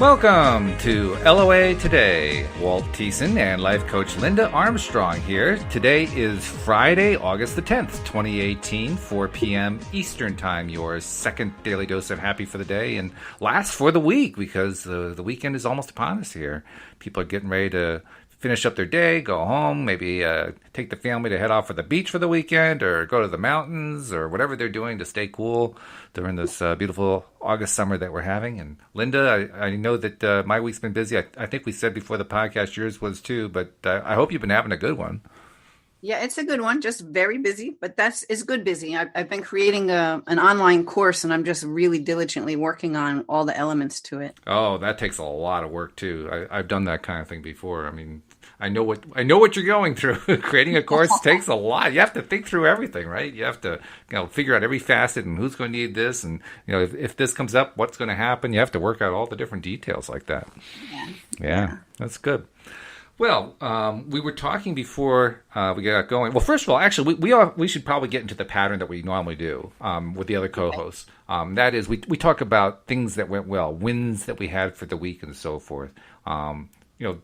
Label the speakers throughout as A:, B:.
A: Welcome to LOA Today. Walt Thiessen and life coach Linda Armstrong here. Today is Friday, August the 10th, 2018, 4 p.m. Eastern Time, your second daily dose of happy for the day and last for the week because the weekend is almost upon us here. People are getting ready to finish up their day, go home, maybe take the family to head off for the beach for the weekend or go to the mountains or whatever they're doing to stay cool during this beautiful August summer that we're having. And Linda, I know that my week's been busy. I think we said before the podcast yours was too, but I hope you've been having a good one.
B: Yeah, it's a good one. Just very busy, but it's good busy. I've been creating an online course, and I'm just really diligently working on all the elements to it.
A: Oh, that takes a lot of work too. I've done that kind of thing before. I mean, I know what you're going through. Creating a course takes a lot. You have to think through everything, right? You have to figure out every facet and who's going to need this, and if this comes up, what's going to happen. You have to work out all the different details like that. Yeah, that's good. Well, we were talking before we got going. Well, first of all, actually, we should probably get into the pattern that we normally do with the other co-hosts. That is, we talk about things that went well, wins that we had for the week, and so forth.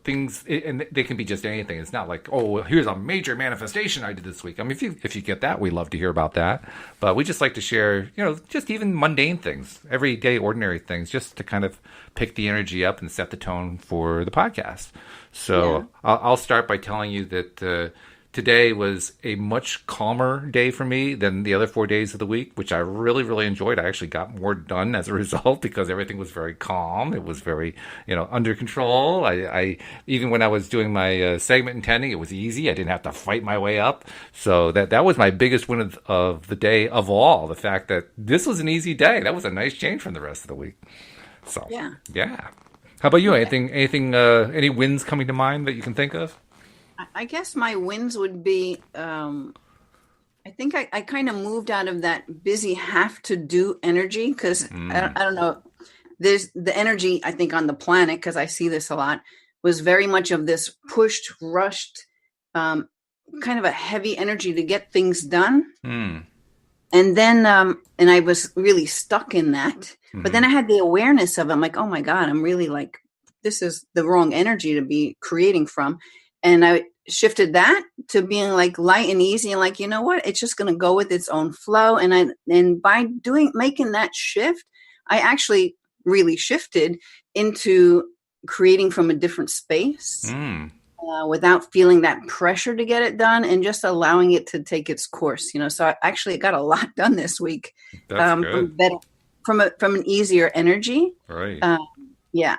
A: Things, and they can be just anything. It's not like, oh, here's a major manifestation I did this week. I mean, if you get that, we love to hear about that. But we just like to share, just even mundane things, everyday, ordinary things, just to kind of pick the energy up and set the tone for the podcast. So I'll start by telling you that today was a much calmer day for me than the other 4 days of the week, which I really, really enjoyed. I actually got more done as a result because everything was very calm. It was very, under control. I even when I was doing my segment intending, it was easy. I didn't have to fight my way up. So that was my biggest win of the day of all. The fact that this was an easy day. That was a nice change from the rest of the week. So yeah. How about you? Anything? Any wins coming to mind that you can think of?
B: I guess my wins would be, I think I kind of moved out of that busy have to do energy because I don't know. There's the energy, I think, on the planet, because I see this a lot, was very much of this pushed, rushed, kind of a heavy energy to get things done. And then, and I was really stuck in that. But then I had the awareness of it. I'm like, oh my God, I'm really like, this is the wrong energy to be creating from. And I shifted that to being like light and easy and like, you know what, it's just going to go with its own flow. And by making that shift, I actually really shifted into creating from a different space without feeling that pressure to get it done and just allowing it to take its course. So I actually got a lot done this week.
A: That's good.
B: From an easier energy.
A: Right.
B: Yeah.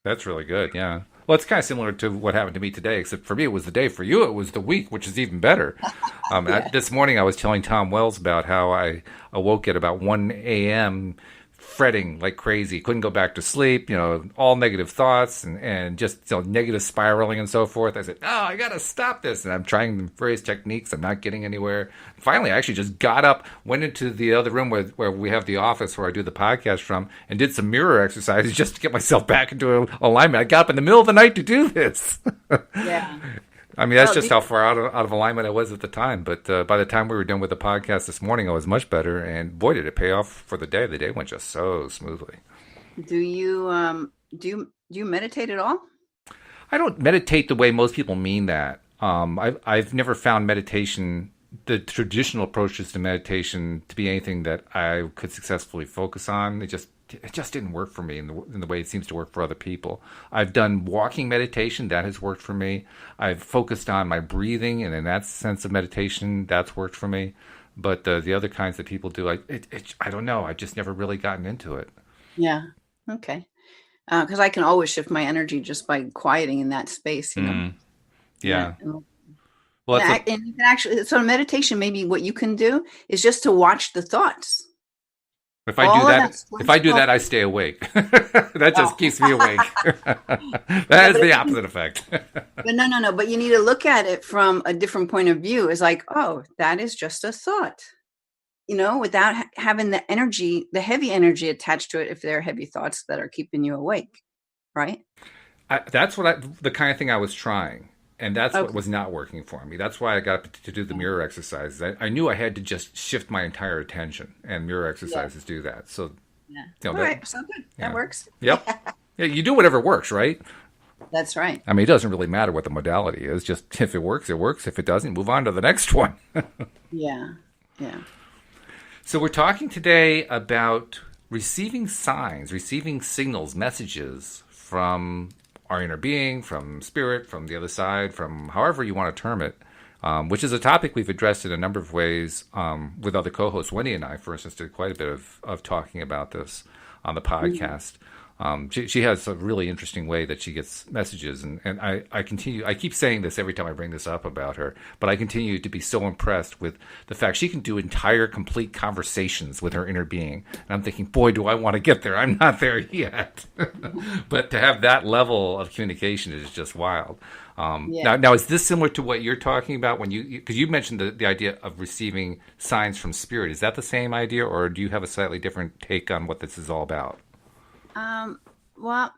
A: That's really good. Yeah. Well, it's kind of similar to what happened to me today, except for me, it was the day. For you, it was the week, which is even better. This morning, I was telling Tom Wells about how I awoke at about 1 a.m., fretting like crazy, couldn't go back to sleep, all negative thoughts and just negative spiraling and so forth. I said, I got to stop this. And I'm trying various techniques. I'm not getting anywhere. Finally, I actually just got up, went into the other room where we have the office where I do the podcast from, and did some mirror exercises just to get myself back into alignment. I got up in the middle of the night to do this.
B: Yeah.
A: I mean, that's just how far out of alignment I was at the time. But by the time we were done with the podcast this morning, I was much better. And boy, did it pay off for the day. The day went just so smoothly.
B: Do you meditate at all?
A: I don't meditate the way most people mean that. I've never found meditation, the traditional approaches to meditation, to be anything that I could successfully focus on. It just didn't work for me in the way it seems to work for other people. I've done walking meditation. That has worked for me. I've focused on my breathing, and in that sense of meditation, that's worked for me. But the other kinds that people do, I don't know. I've just never really gotten into it.
B: Yeah. Okay. Because I can always shift my energy just by quieting in that space,
A: Yeah.
B: Well, and you can actually, so meditation, maybe what you can do is just to watch the thoughts.
A: If I do that, I stay awake. That just keeps me awake. That has the opposite effect.
B: But no. But you need to look at it from a different point of view. It's like, oh, that is just a thought. Without having the energy, the heavy energy attached to it, if there are heavy thoughts that are keeping you awake, right?
A: That's the kind of thing I was trying. And that's what was not working for me. That's why I got to do the mirror exercises. I knew I had to just shift my entire attention, and mirror exercises do that. So,
B: all right, so good.
A: Yeah.
B: That works.
A: Yep. Yeah, you do whatever works, right?
B: That's right.
A: I mean, it doesn't really matter what the modality is. Just if it works, it works. If it doesn't, move on to the next one.
B: Yeah. Yeah.
A: So we're talking today about receiving signs, receiving signals, messages from our inner being, from spirit, from the other side, from however you want to term it, which is a topic we've addressed in a number of ways with other co-hosts. Wendy and I, for instance, did quite a bit of talking about this on the podcast. She has a really interesting way that she gets messages, and I keep saying this every time I bring this up about her, but I continue to be so impressed with the fact she can do entire, complete conversations with her inner being. And I'm thinking, boy, do I want to get there. I'm not there yet. But to have that level of communication is just wild. Now, is this similar to what you're talking about when because you mentioned the idea of receiving signs from spirit? Is that the same idea, or do you have a slightly different take on what this is all about?
B: Well,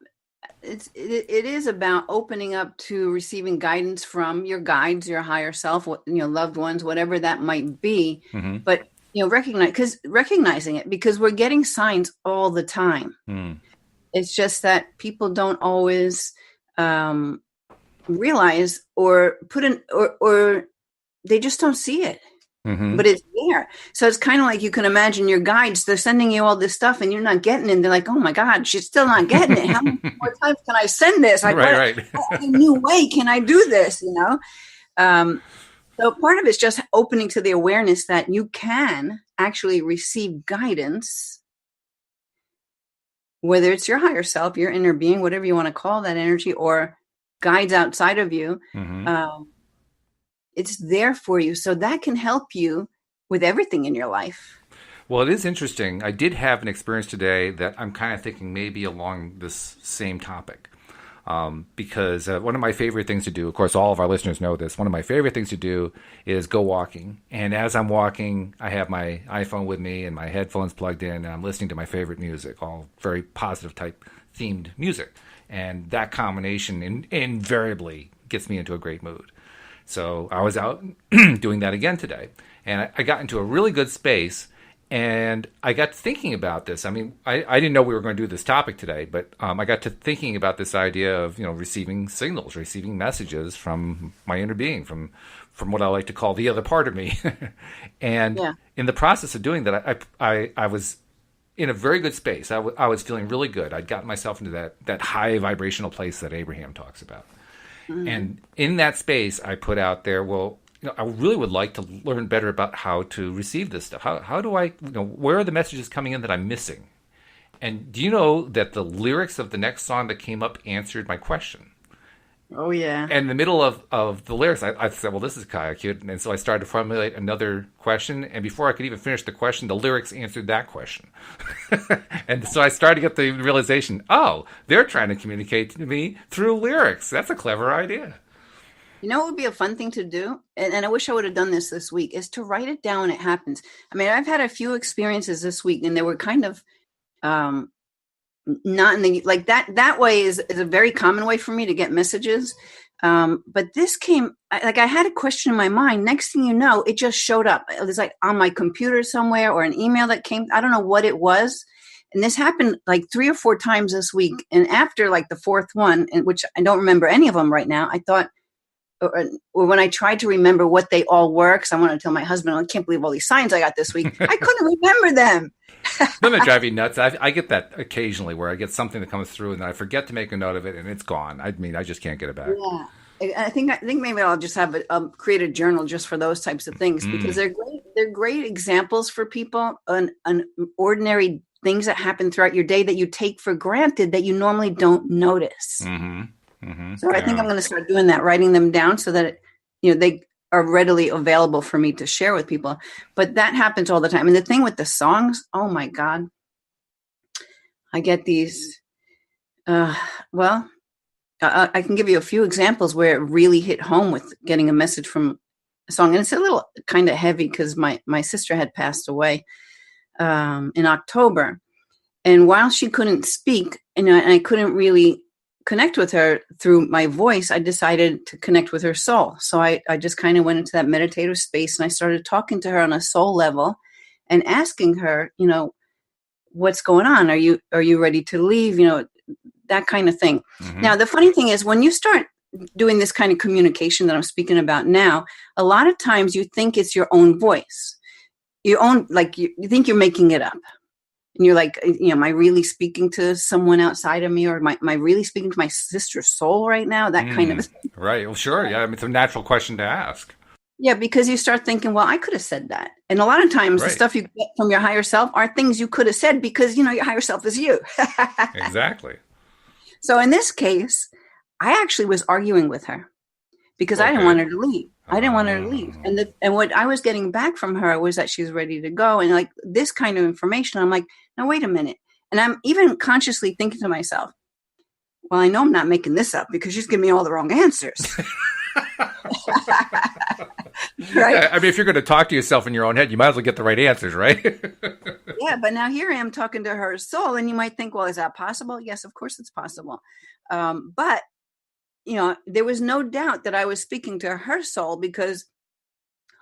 B: it is about opening up to receiving guidance from your guides, your higher self, loved ones, whatever that might be.
A: Mm-hmm.
B: But recognizing it, because we're getting signs all the time.
A: Mm.
B: It's just that people don't always realize or put in, or they just don't see it.
A: Mm-hmm.
B: But it's there. So it's kind of like you can imagine your guides, they're sending you all this stuff and you're not getting it. And they're like, oh my God, she's still not getting it. How many more times can I send this? Like,
A: right.
B: What new way can I do this? So part of it's just opening to the awareness that you can actually receive guidance, whether it's your higher self, your inner being, whatever you want to call that energy, or guides outside of you.
A: Mm-hmm.
B: It's there for you. So that can help you with everything in your life.
A: Well, it is interesting. I did have an experience today that I'm kind of thinking maybe along this same topic. Because one of my favorite things to do, of course, all of our listeners know this, one of my favorite things to do is go walking. And as I'm walking, I have my iPhone with me and my headphones plugged in, and I'm listening to my favorite music, all very positive type themed music. And that combination invariably gets me into a great mood. So I was out doing that again today, and I got into a really good space, and I got thinking about this. I mean, I didn't know we were going to do this topic today, but I got to thinking about this idea of, receiving signals, receiving messages from my inner being, from what I like to call the other part of me. And in the process of doing that, I was in a very good space. I was feeling really good. I'd gotten myself into that high vibrational place that Abraham talks about. Mm-hmm. And in that space, I put out there, I really would like to learn better about how to receive this stuff. How do I, where are the messages coming in that I'm missing? And do you know that the lyrics of the next song that came up answered my question?
B: Oh, yeah.
A: And in the middle of the lyrics, I said, well, this is kind of cute. And so I started to formulate another question. And before I could even finish the question, the lyrics answered that question. And so I started to get the realization, oh, they're trying to communicate to me through lyrics. That's a clever idea.
B: What would be a fun thing to do? And I wish I would have done this week, is to write it down when it happens. I mean, I've had a few experiences this week, and they were kind of not in the, like that way is a very common way for me to get messages. But this came, I had a question in my mind. Next thing you know, it just showed up. It was like on my computer somewhere, or an email that came. I don't know what it was. And this happened like 3 or 4 times this week. And after like the 4th one, which I don't remember any of them right now, I thought, or when I tried to remember what they all were, because I wanted to tell my husband, I can't believe all these signs I got this week. I couldn't remember them.
A: Doesn't it drive you nuts? I get that occasionally, where I get something that comes through and then I forget to make a note of it and it's gone. I mean, I just can't get it back.
B: Yeah. I think maybe I'll just have create a journal just for those types of things, because they're great. They're great examples for people on ordinary things that happen throughout your day that you take for granted that you normally don't notice.
A: Mm-hmm. Mm-hmm.
B: So I think I'm going to start doing that, writing them down so that, they are readily available for me to share with people. But that happens all the time. And the thing with the songs, oh my God, I get these, I can give you a few examples where it really hit home with getting a message from a song. And it's a little kind of heavy because my sister had passed away in October. And while she couldn't speak, and I couldn't really connect with her through my voice, I decided to connect with her soul. So I just kind of went into that meditative space, and I started talking to her on a soul level and asking her, what's going on? Are you ready to leave? that kind of thing.
A: Mm-hmm.
B: Now, the funny thing is when you start doing this kind of communication that I'm speaking about now, a lot of times you think it's your own voice. You think you're making it up. And you're like, am I really speaking to someone outside of me, or am I really speaking to my sister's soul right now? That kind of thing.
A: Right. Well, sure. Yeah. I mean, it's a natural question to ask.
B: Yeah, because you start thinking, well, I could have said that. And a lot of times the stuff you get from your higher self are things you could have said because, your higher self is you.
A: Exactly.
B: So in this case, I actually was arguing with her because I didn't want her to leave. I didn't want her to leave. And what I was getting back from her was that she's ready to go. And like this kind of information, I'm like, now, wait a minute. And I'm even consciously thinking to myself, well, I know I'm not making this up because she's giving me all the wrong answers. Right?
A: Yeah, I mean, if you're going to talk to yourself in your own head, you might as well get the right answers, right?
B: Yeah, but now here I am talking to her soul, and you might think, well, is that possible? Yes, of course it's possible. But, there was no doubt that I was speaking to her soul because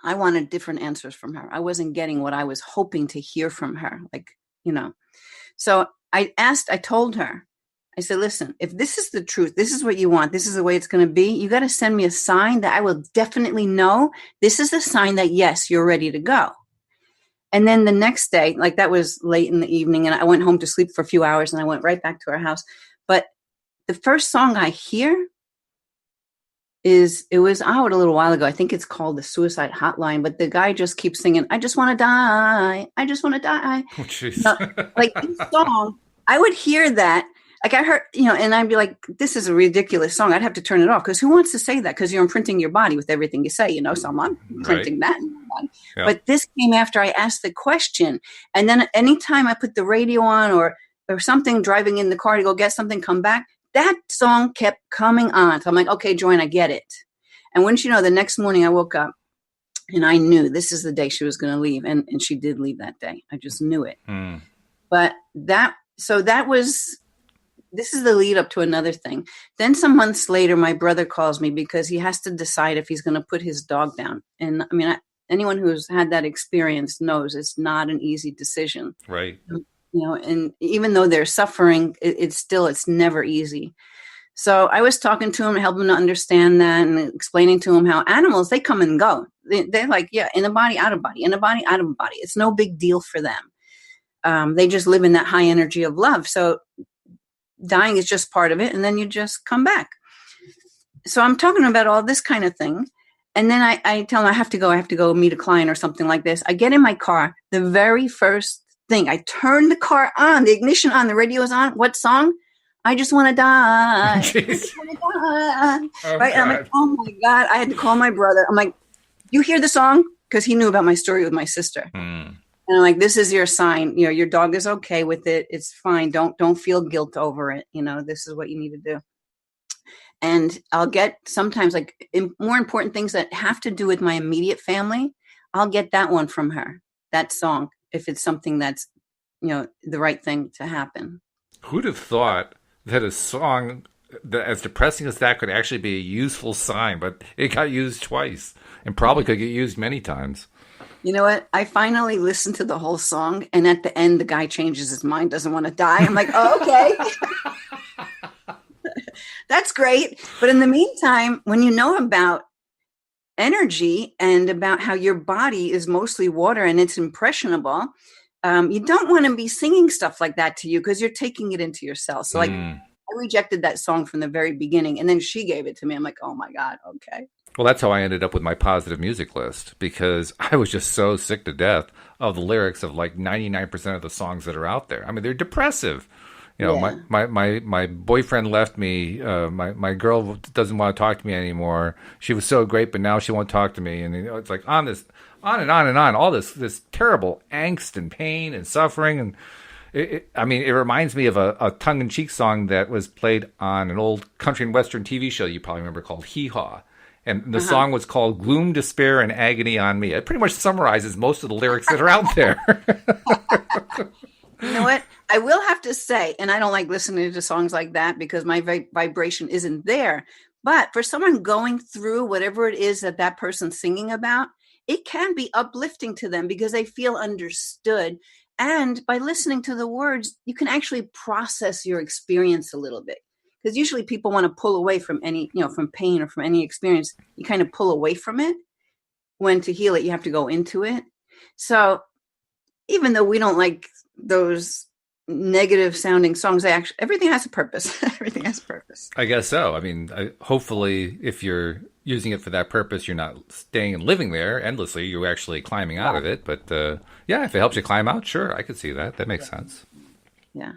B: I wanted different answers from her. I wasn't getting what I was hoping to hear from her, So I told her, I said, listen, if this is the truth, this is what you want, this is the way it's going to be, you got to send me a sign that I will definitely know this is the sign that, yes, you're ready to go. And then the next day, like that was late in the evening, and I went home to sleep for a few hours and I went right back to our house. But the first song I hear it was out a little while ago. I think it's called The Suicide Hotline, but the guy just keeps singing, I just want to die. I just want to die.
A: Oh, jeez.
B: Like this song, I would hear that. Like I heard, and I'd be like, this is a ridiculous song. I'd have to turn it off because who wants to say that? Because you're imprinting your body with everything you say, so I'm not imprinting that in my body. Yeah. But this came after I asked the question. And then anytime I put the radio on or something, driving in the car to go get something, come back, that song kept coming on. So I'm like, okay, Joanne, I get it. And wouldn't you know, the next morning I woke up and I knew this is the day she was going to leave. And she did leave that day. I just knew it. But this is the lead up to another thing. Then some months later, my brother calls me because he has to decide if he's going to put his dog down. And I mean, anyone who's had that experience knows it's not an easy decision.
A: Right.
B: And even though they're suffering, it's never easy. So I was talking to him, helping him to understand that and explaining to him how animals, they come and go. They're like, yeah, in a body, out of body, in a body, out of body. It's no big deal for them. They just live in that high energy of love. So dying is just part of it. And then you just come back. So I'm talking about all this kind of thing. And then I tell him I have to go meet a client or something like this. I get in my car. The very first thing, I turn the car on, the ignition on, the radio is on. What song? I just want to die. I just wanna die. Oh, right? I'm like, oh my God. I had to call my brother. I'm like, you hear the song? Because he knew about my story with my sister. And I'm like, this is your sign. Your dog is okay with it. It's fine. Don't feel guilt over it. This is what you need to do. And I'll get sometimes more important things that have to do with my immediate family. I'll get that one from her, that song, if it's something that's, the right thing to happen.
A: Who'd have thought that a song that as depressing as that could actually be a useful sign, but it got used twice and probably could get used many times.
B: You know what? I finally listened to the whole song, and at the end, the guy changes his mind, doesn't want to die. I'm like, oh, okay. That's great. But in the meantime, when you know about energy and about how your body is mostly water and it's impressionable, you don't want to be singing stuff like that to you because you're taking it into yourself. So I rejected that song from the very beginning, and then she gave it to me. I'm like, oh my God, okay.
A: Well, that's how I ended up with my positive music list, because I was just so sick to death of the lyrics of like 99% of the songs that are out there. I mean, they're depressive. My boyfriend left me. My girl doesn't want to talk to me anymore. She was so great, but now she won't talk to me. And it's like on and on and on. All this terrible angst and pain and suffering. And it reminds me of a tongue-in-cheek song that was played on an old country and western TV show you probably remember called Hee Haw. And the song was called Gloom, Despair, and Agony on Me. It pretty much summarizes most of the lyrics that are out there.
B: You know what? I will have to say, and I don't like listening to songs like that because my vibration isn't there. But for someone going through whatever it is that person's singing about, it can be uplifting to them because they feel understood. And by listening to the words, you can actually process your experience a little bit. Because usually people want to pull away from any, from pain or from any experience. You kind of pull away from it. When to heal it, you have to go into it. So even though we don't like those negative sounding songs, everything has a purpose. Everything has a purpose.
A: I guess so. I mean, hopefully, if you're using it for that purpose, you're not staying and living there endlessly. You're actually climbing out of it. But yeah, if it helps you climb out, sure, I could see that. That makes sense.
B: Yeah,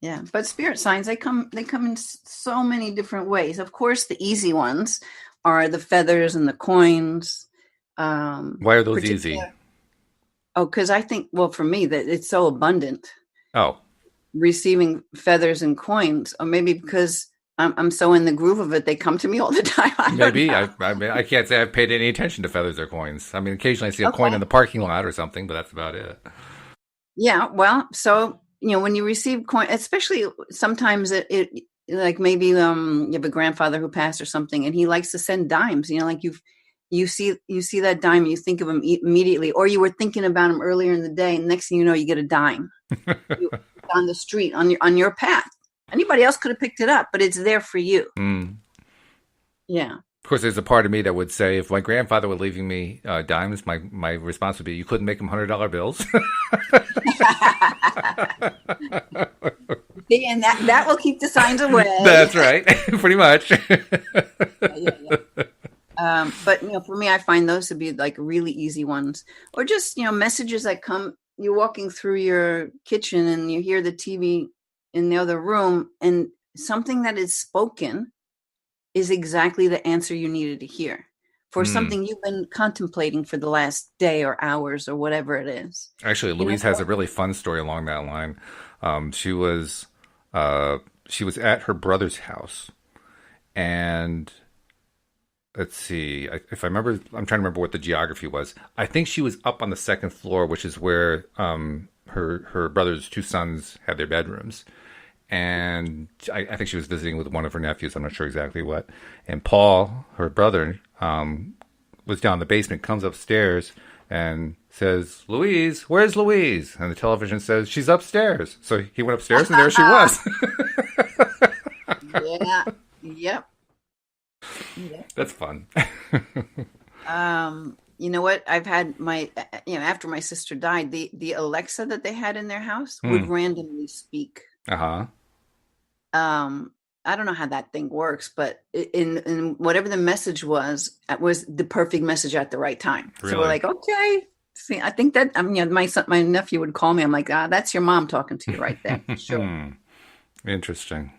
B: yeah. But spirit signs, they come in so many different ways. Of course, the easy ones are the feathers and the coins.
A: Why are those easy?
B: Oh, because I think, well, for me, that it's so abundant.
A: Oh,
B: receiving feathers and coins, or maybe because I'm so in the groove of it, they come to me all the time.
A: Maybe I can't say I've paid any attention to feathers or coins. I mean, occasionally I see a coin in the parking lot or something, but that's about it.
B: Yeah, well, so when you receive coin, especially sometimes it like maybe you have a grandfather who passed or something, and he likes to send dimes. Like you see that dime, you think of him immediately, or you were thinking about him earlier in the day, and next thing you know, you get a dime on the street on your path. Anybody else could have picked it up, but it's there for you. Yeah.
A: Of course, there's a part of me that would say, if my grandfather were leaving me dimes, my response would be, you couldn't make them $100 bills.
B: And that will keep the signs away.
A: That's right. Pretty much.
B: Yeah. But for me, I find those to be like really easy ones, or just messages that come. You're walking through your kitchen and you hear the TV in the other room, and something that is spoken is exactly the answer you needed to hear for something you've been contemplating for the last day or hours or whatever it is.
A: Actually, Louise has a really fun story along that line. She was at her brother's house, and let's see, if I remember, I'm trying to remember what the geography was. I think she was up on the second floor, which is where her brother's two sons had their bedrooms. And I think she was visiting with one of her nephews. I'm not sure exactly what. And Paul, her brother, was down in the basement, comes upstairs and says, "Louise, where's Louise?" And the television says, "She's upstairs." So he went upstairs and there she was.
B: Yeah. Yep.
A: That's fun.
B: You know what? I've had after my sister died, the Alexa that they had in their house would randomly speak.
A: Uh-huh.
B: I don't know how that thing works, but in whatever the message was, it was the perfect message at the right time.
A: Really?
B: So we're like, okay. See, I think that my nephew would call me. I'm like, that's your mom talking to you right there. Sure.
A: Interesting.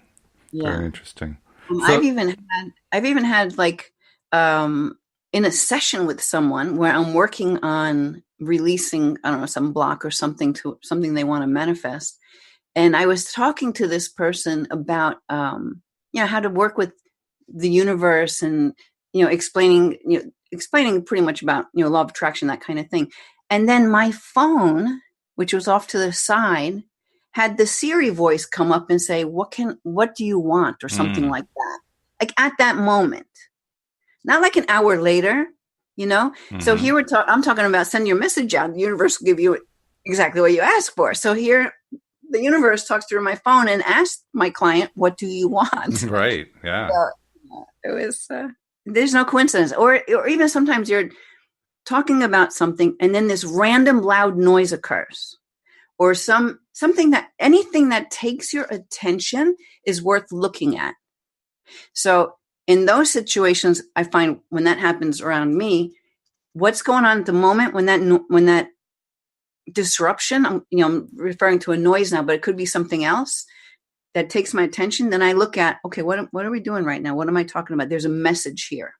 B: Yeah.
A: Very interesting.
B: I've even had like in a session with someone where I'm working on releasing, I don't know, some block or something they want to manifest. And I was talking to this person about, how to work with the universe and, explaining pretty much about, law of attraction, that kind of thing. And then my phone, which was off to the side, had the Siri voice come up and say, what do you want? Or something like that. Like at that moment, not like an hour later, So here I'm talking about send your message out. The universe will give you exactly what you ask for. So here, the universe talks through my phone and asks my client, "What do you want?"
A: Right. Yeah.
B: So, it was. There's no coincidence, or even sometimes you're talking about something, and then this random loud noise occurs, or anything that takes your attention is worth looking at. So in those situations, I find when that happens around me, what's going on at the moment when that disruption, I'm referring to a noise now, but it could be something else that takes my attention. Then I look at, okay, what are we doing right now? What am I talking about? There's a message here.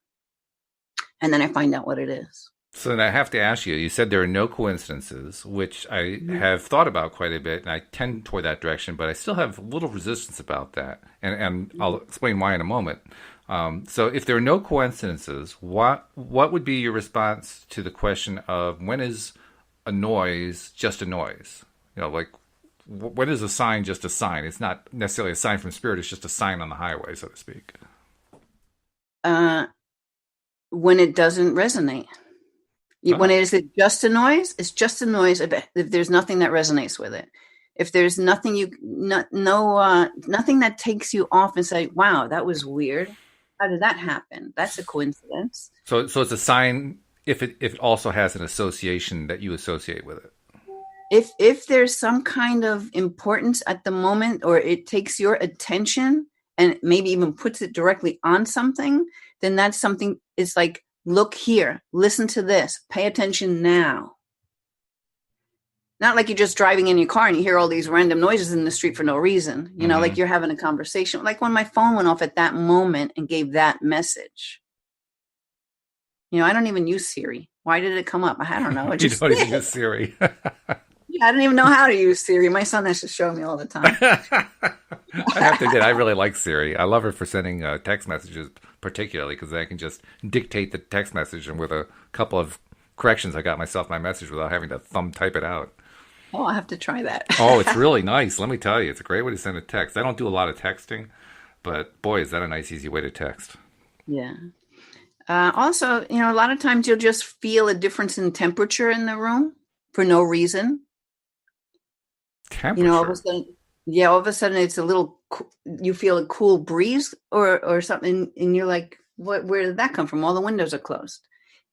B: And then I find out what it is. So
A: then I have to ask you said there are no coincidences, which I have thought about quite a bit, and I tend toward that direction, but I still have a little resistance about that. And I'll explain why in a moment. So if there are no coincidences, what would be your response to the question of when is a noise just a noise? Like when is a sign just a sign? It's not necessarily a sign from spirit. It's just a sign on the highway, so to speak.
B: When it doesn't resonate. When
A: Oh,
B: it is just a noise, it's just a noise if there's nothing that resonates with it. If there's nothing nothing that takes you off and say, "Wow, that was weird. How did that happen?" That's a coincidence.
A: so it's a sign if it also has an association that you associate with it.
B: If there's some kind of importance at the moment, or it takes your attention and maybe even puts it directly on something, then that's something. It's like, look here, listen to this, pay attention now. Not like you're just driving in your car and you hear all these random noises in the street for no reason, like
A: Hmm.
B: you're having a conversation. Like when my phone went off at that moment and gave that message. I don't even use Siri. Why did it come up? I don't know. It
A: You
B: just
A: don't even
B: did.
A: use Siri.
B: Yeah, I don't even know how to use Siri. My son has to show me all the time.
A: I have to admit, I really like Siri. I love her for sending text messages, particularly because I can just dictate the text message, and with a couple of corrections, I got myself my message without having to thumb type it out.
B: Oh, I'll have to try that.
A: Oh, it's really nice. Let me tell you, it's a great way to send a text. I don't do a lot of texting, but boy, is that a nice, easy way to text.
B: Yeah. Also, a lot of times you'll just feel a difference in temperature in the room for no reason. All of a
A: Temperature.
B: sudden, yeah, all of a sudden it's a little, you feel a cool breeze or something, and you're like, where did that come from? All the windows are closed.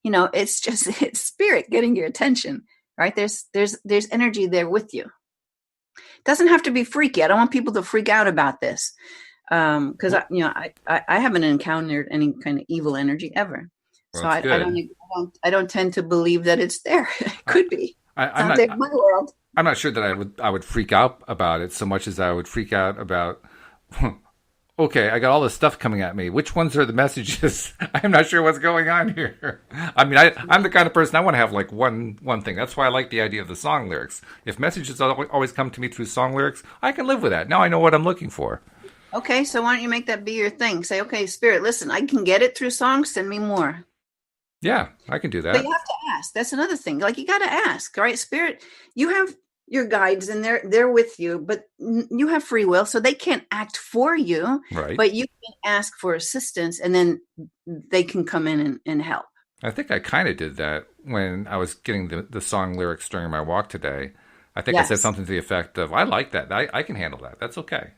B: It's just, it's spirit getting your attention, right? There's energy there with you. It doesn't have to be freaky. I don't want people to freak out about this. Because I haven't encountered any kind of evil energy ever.
A: Well,
B: So
A: that's good.
B: I don't tend to believe that it's there. It
A: I,
B: could be. It's
A: I'm
B: not there in
A: not.
B: my world.
A: I'm not sure that I would freak out about it so much as I would freak out about. Okay, I got all this stuff coming at me. Which ones are the messages? I'm not sure what's going on here. I mean, I'm the kind of person I want to have like one thing. That's why I like the idea of the song lyrics. If messages always come to me through song lyrics, I can live with that. Now I know what I'm looking for.
B: Okay, so why don't you make that be your thing? Say, okay, spirit, listen, I can get it through songs. Send me more.
A: Yeah, I can do
B: But
A: that.
B: you have to ask. That's another thing. Like you got to ask, right? Spirit, you have your guides and they're with you, but you have free will, so they can't act for you,
A: Right.
B: but you can ask for assistance and then they can come in and help.
A: I think I kind of did that when I was getting the song lyrics during my walk today. I think I said
B: Yes.
A: something to the effect of, I like that. I can handle that. That's okay.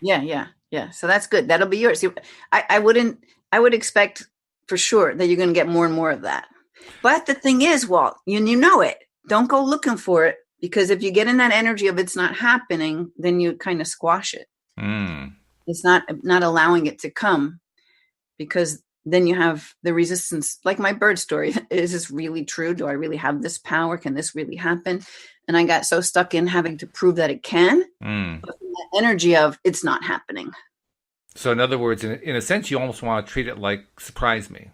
B: Yeah, yeah, yeah. So that's good. That'll be yours. I would expect for sure that you're going to get more and more of that. But the thing is, Walt, you know it. Don't go looking for it, because if you get in that energy of it's not happening, then you kind of squash it.
A: Mm.
B: It's not allowing it to come, because then you have the resistance. Like my bird story, is this really true? Do I really have this power? Can this really happen? And I got so stuck in having to prove that it can,
A: Mm.
B: but from that energy of it's not happening.
A: So, in other words, in a sense, you almost want to treat it like surprise me.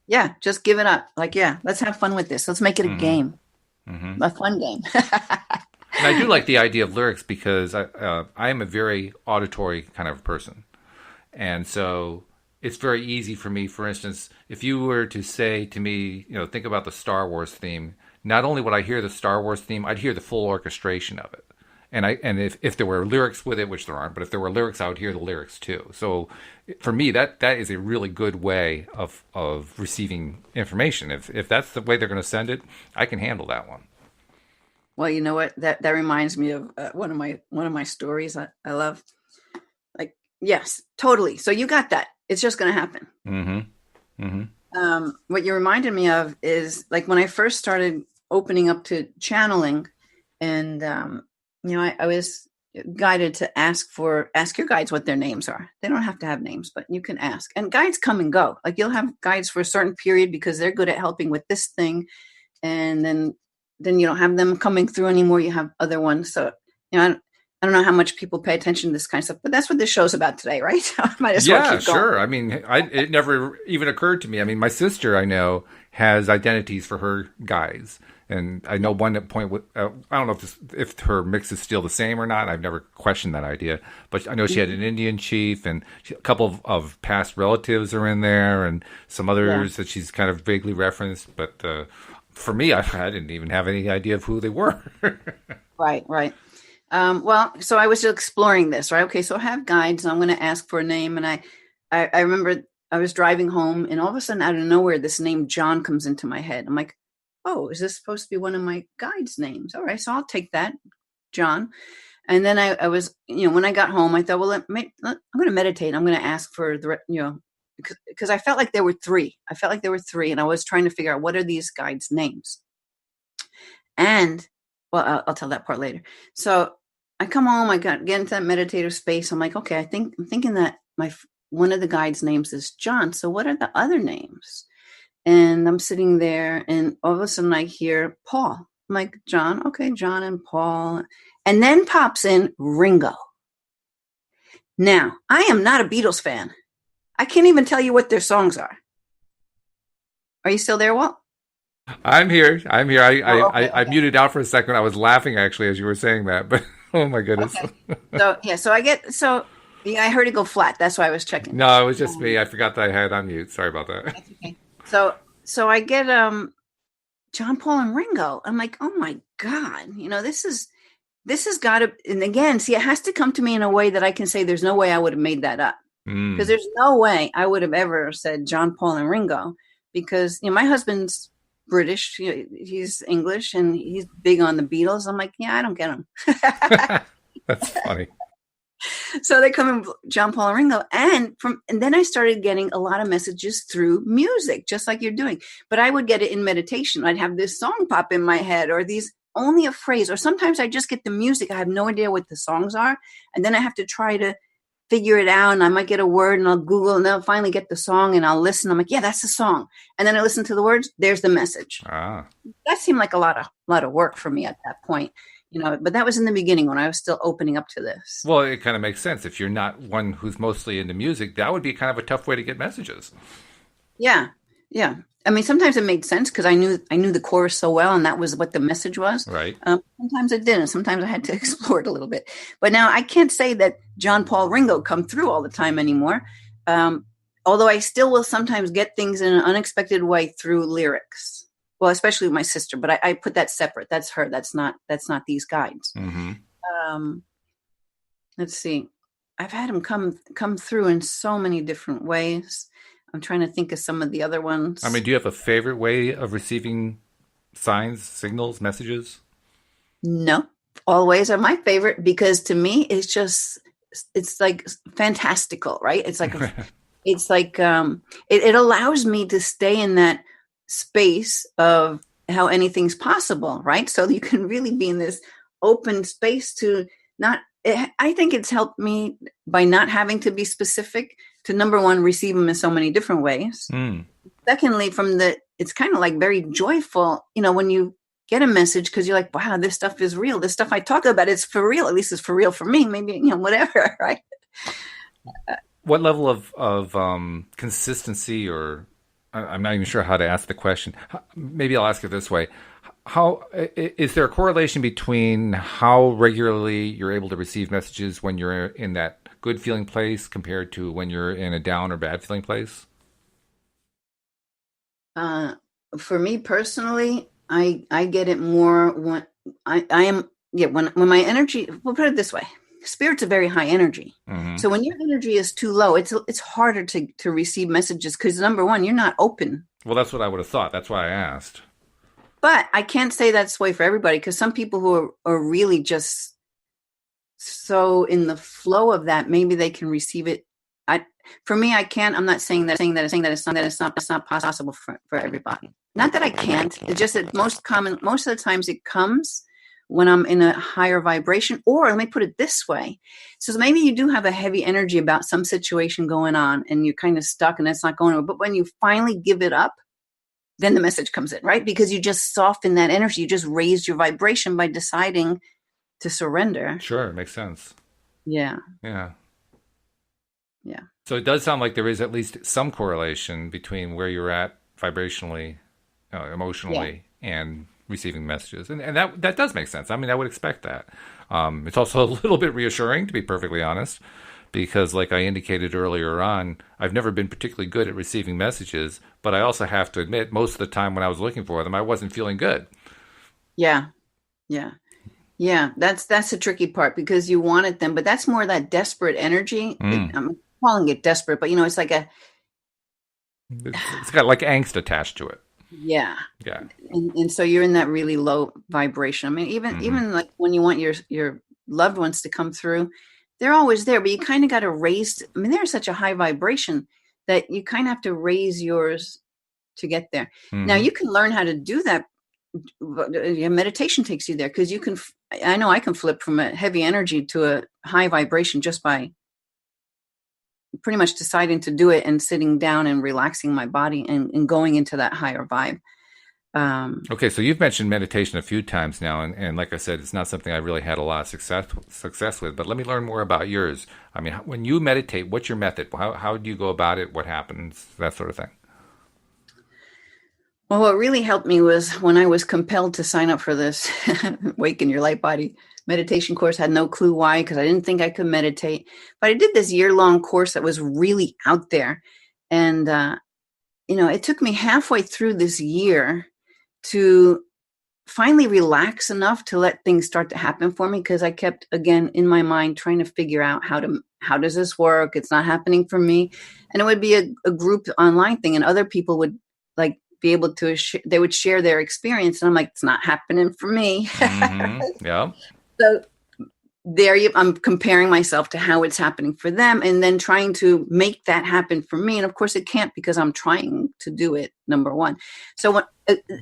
B: Yeah, just give it up. Like, yeah, let's have fun with this. Let's make it a
A: Hmm.
B: game,
A: Hmm.
B: a fun game.
A: And I do like the idea of lyrics because I am a very auditory kind of person. And so it's very easy for me, for instance, if you were to say to me, think about the Star Wars theme, not only would I hear the Star Wars theme, I'd hear the full orchestration of it. And if there were lyrics with it, which there aren't, but if there were lyrics, I would hear the lyrics too. So for me, that is a really good way of receiving information. If that's the way they're going to send it, I can handle that one.
B: Well, you know what? That reminds me of one of my stories I love. Like, yes, totally. So you got that. It's just going to happen.
A: Mm-hmm. Mm-hmm.
B: What you reminded me of is like when I first started opening up to channeling, and I was guided to ask your guides what their names are. They don't have to have names, but you can ask. And guides come and go. Like you'll have guides for a certain period because they're good at helping with this thing, and then you don't have them coming through anymore. You have other ones. So I don't know how much people pay attention to this kind of stuff, but that's what this show's about today, right? So I might as well
A: Yeah,
B: keep going.
A: sure. I mean, it never even occurred to me. I mean, my sister I know has identities for her guys, and I know one at point with I don't know if her mix is still the same or not. I've never questioned that idea, but I know she had an Indian chief, and a couple of past relatives are in there, and some
B: Yeah.
A: others that she's kind of vaguely referenced. But for me, I didn't even have any idea of who they were.
B: Right, right. Well, so I was exploring this, right? Okay, so I have guides, and I'm going to ask for a name, and I remember I was driving home, and all of a sudden, out of nowhere, this name John comes into my head. I'm like, oh, is this supposed to be one of my guides' names? All right, so I'll take that, John. And then I was, when I got home, I thought, well, I'm going to meditate. I'm going to ask for because I felt like there were three. And I was trying to figure out what are these guides' names. And, well, I'll tell that part later. So I come home, I get into that meditative space. I'm like, okay, I'm thinking that one of the guides' names is John. So what are the other names? And I'm sitting there, and all of a sudden I hear Paul. I'm like, John, okay, John and Paul. And then pops in Ringo. Now, I am not a Beatles fan. I can't even tell you what their songs are. Are you still there, Walt?
A: I'm here.
B: Okay.
A: I muted out for a second. I was laughing actually as you were saying that, but oh my goodness.
B: Okay. I heard it go flat. That's why I was checking.
A: No, it was just me. I forgot that I had on mute. Sorry about that.
B: That's okay. So I get John, Paul, and Ringo. I'm like, oh my God, this has got to, and again, see, it has to come to me in a way that I can say there's no way I would have made that up. Because there's no way I would have ever said John, Paul, and Ringo, because my husband's British, he's English, and he's big on the Beatles. I'm like, yeah, I don't get them.
A: That's funny.
B: So they come in John, Paul, and Ringo, and then I started getting a lot of messages through music, just like you're doing. But I would get it in meditation. I'd have this song pop in my head, or only a phrase, or sometimes I just get the music. I have no idea what the songs are, and then I have to try to figure it out, and I might get a word, and I'll Google, and then I'll finally get the song, and I'll listen. I'm like, yeah, that's the song. And then I listen to the words. There's the message. That seemed like a lot of work for me at that point, but that was in the beginning when I was still opening up to this.
A: Well, it kind of makes sense. If you're not one who's mostly into music, that would be kind of a tough way to get messages.
B: Yeah. I mean, sometimes it made sense because I knew the chorus so well, and that was what the message was.
A: Right.
B: Sometimes it didn't. Sometimes I had to explore it a little bit. But now I can't say that John, Paul, Ringo come through all the time anymore. Although I still will sometimes get things in an unexpected way through lyrics. Well, especially with my sister, but I put that separate. That's her. That's not these guides.
A: Mm-hmm.
B: Let's see. I've had them come through in so many different ways. I'm trying to think of some of the other ones.
A: I mean, do you have a favorite way of receiving signs, signals, messages?
B: No, all ways are my favorite, because to me, it's like fantastical, right? It's like, it allows me to stay in that space of how anything's possible, right? So you can really be in this open space to I think it's helped me by not having to be specific to, number one, receive them in so many different ways. Secondly, it's kind of like very joyful, when you get a message, because you're like, wow, this stuff is real. This stuff I talk about, it's for real. At least it's for real for me. Maybe, whatever, right?
A: What level of consistency, or I'm not even sure how to ask the question. Maybe I'll ask it this way. How is there a correlation between how regularly you're able to receive messages when you're in that good feeling place compared to when you're in a down or bad feeling place?
B: For me personally, I get it more when when my energy, we'll put it this way. Spirit's a very high energy. Mm-hmm. So when your energy is too low, it's harder to receive messages, because number one, you're not open.
A: Well, that's what I would have thought. That's why I asked.
B: But I can't say that's the way for everybody, because some people who are really just so in the flow of that, maybe they can receive it. For me, I can't. I'm not saying that it's not possible for everybody. Not that I can't. It's just that most of the times it comes when I'm in a higher vibration. Or let me put it this way. So maybe you do have a heavy energy about some situation going on, and you're kind of stuck and it's not going on. But when you finally give it up, then the message comes in, right? Because you just soften that energy. You just raised your vibration by deciding to surrender.
A: Sure, it makes sense.
B: Yeah.
A: So it does sound like there is at least some correlation between where you're at vibrationally, emotionally, and receiving messages. And that does make sense. I mean, I would expect that. It's also a little bit reassuring, to be perfectly honest, because like I indicated earlier on, I've never been particularly good at receiving messages, but I also have to admit, most of the time when I was looking for them, I wasn't feeling good.
B: Yeah. That's the tricky part, because you wanted them, but that's more that desperate energy. I'm calling it desperate, but it's like
A: it's got like angst attached to it.
B: Yeah.
A: Yeah.
B: And so you're in that really low vibration. I mean,
A: Hmm.
B: even like when you want your loved ones to come through, they're always there, but you kind of got to raise. I mean, they're such a high vibration that you kind of have to raise yours to get there. Now
A: Hmm.
B: you can learn how to do that. Yeah, meditation takes you there because you can. I know I can flip from a heavy energy to a high vibration just by pretty much deciding to do it and sitting down and relaxing my body and going into that higher vibe. Um,
A: Okay, so you've mentioned meditation a few times now, and like I said, it's not something I really had a lot of success with. But let me learn more about yours. I mean, when you meditate, what's your method? How do you go about it? What happens? That sort of thing.
B: Well, what really helped me was when I was compelled to sign up for this Waken Your Light Body meditation course. I had no clue why, because I didn't think I could meditate. But I did this year-long course that was really out there. And, it took me halfway through this year to finally relax enough to let things start to happen for me, because I kept, again, in my mind trying to figure out how does this work? It's not happening for me. And it would be a group online thing, and other people would like be able to they would share their experience, and I'm like, it's not happening for me.
A: Hmm. Yeah.
B: So I'm comparing myself to how it's happening for them, and then trying to make that happen for me. And of course it can't, because I'm trying to do it, number one. So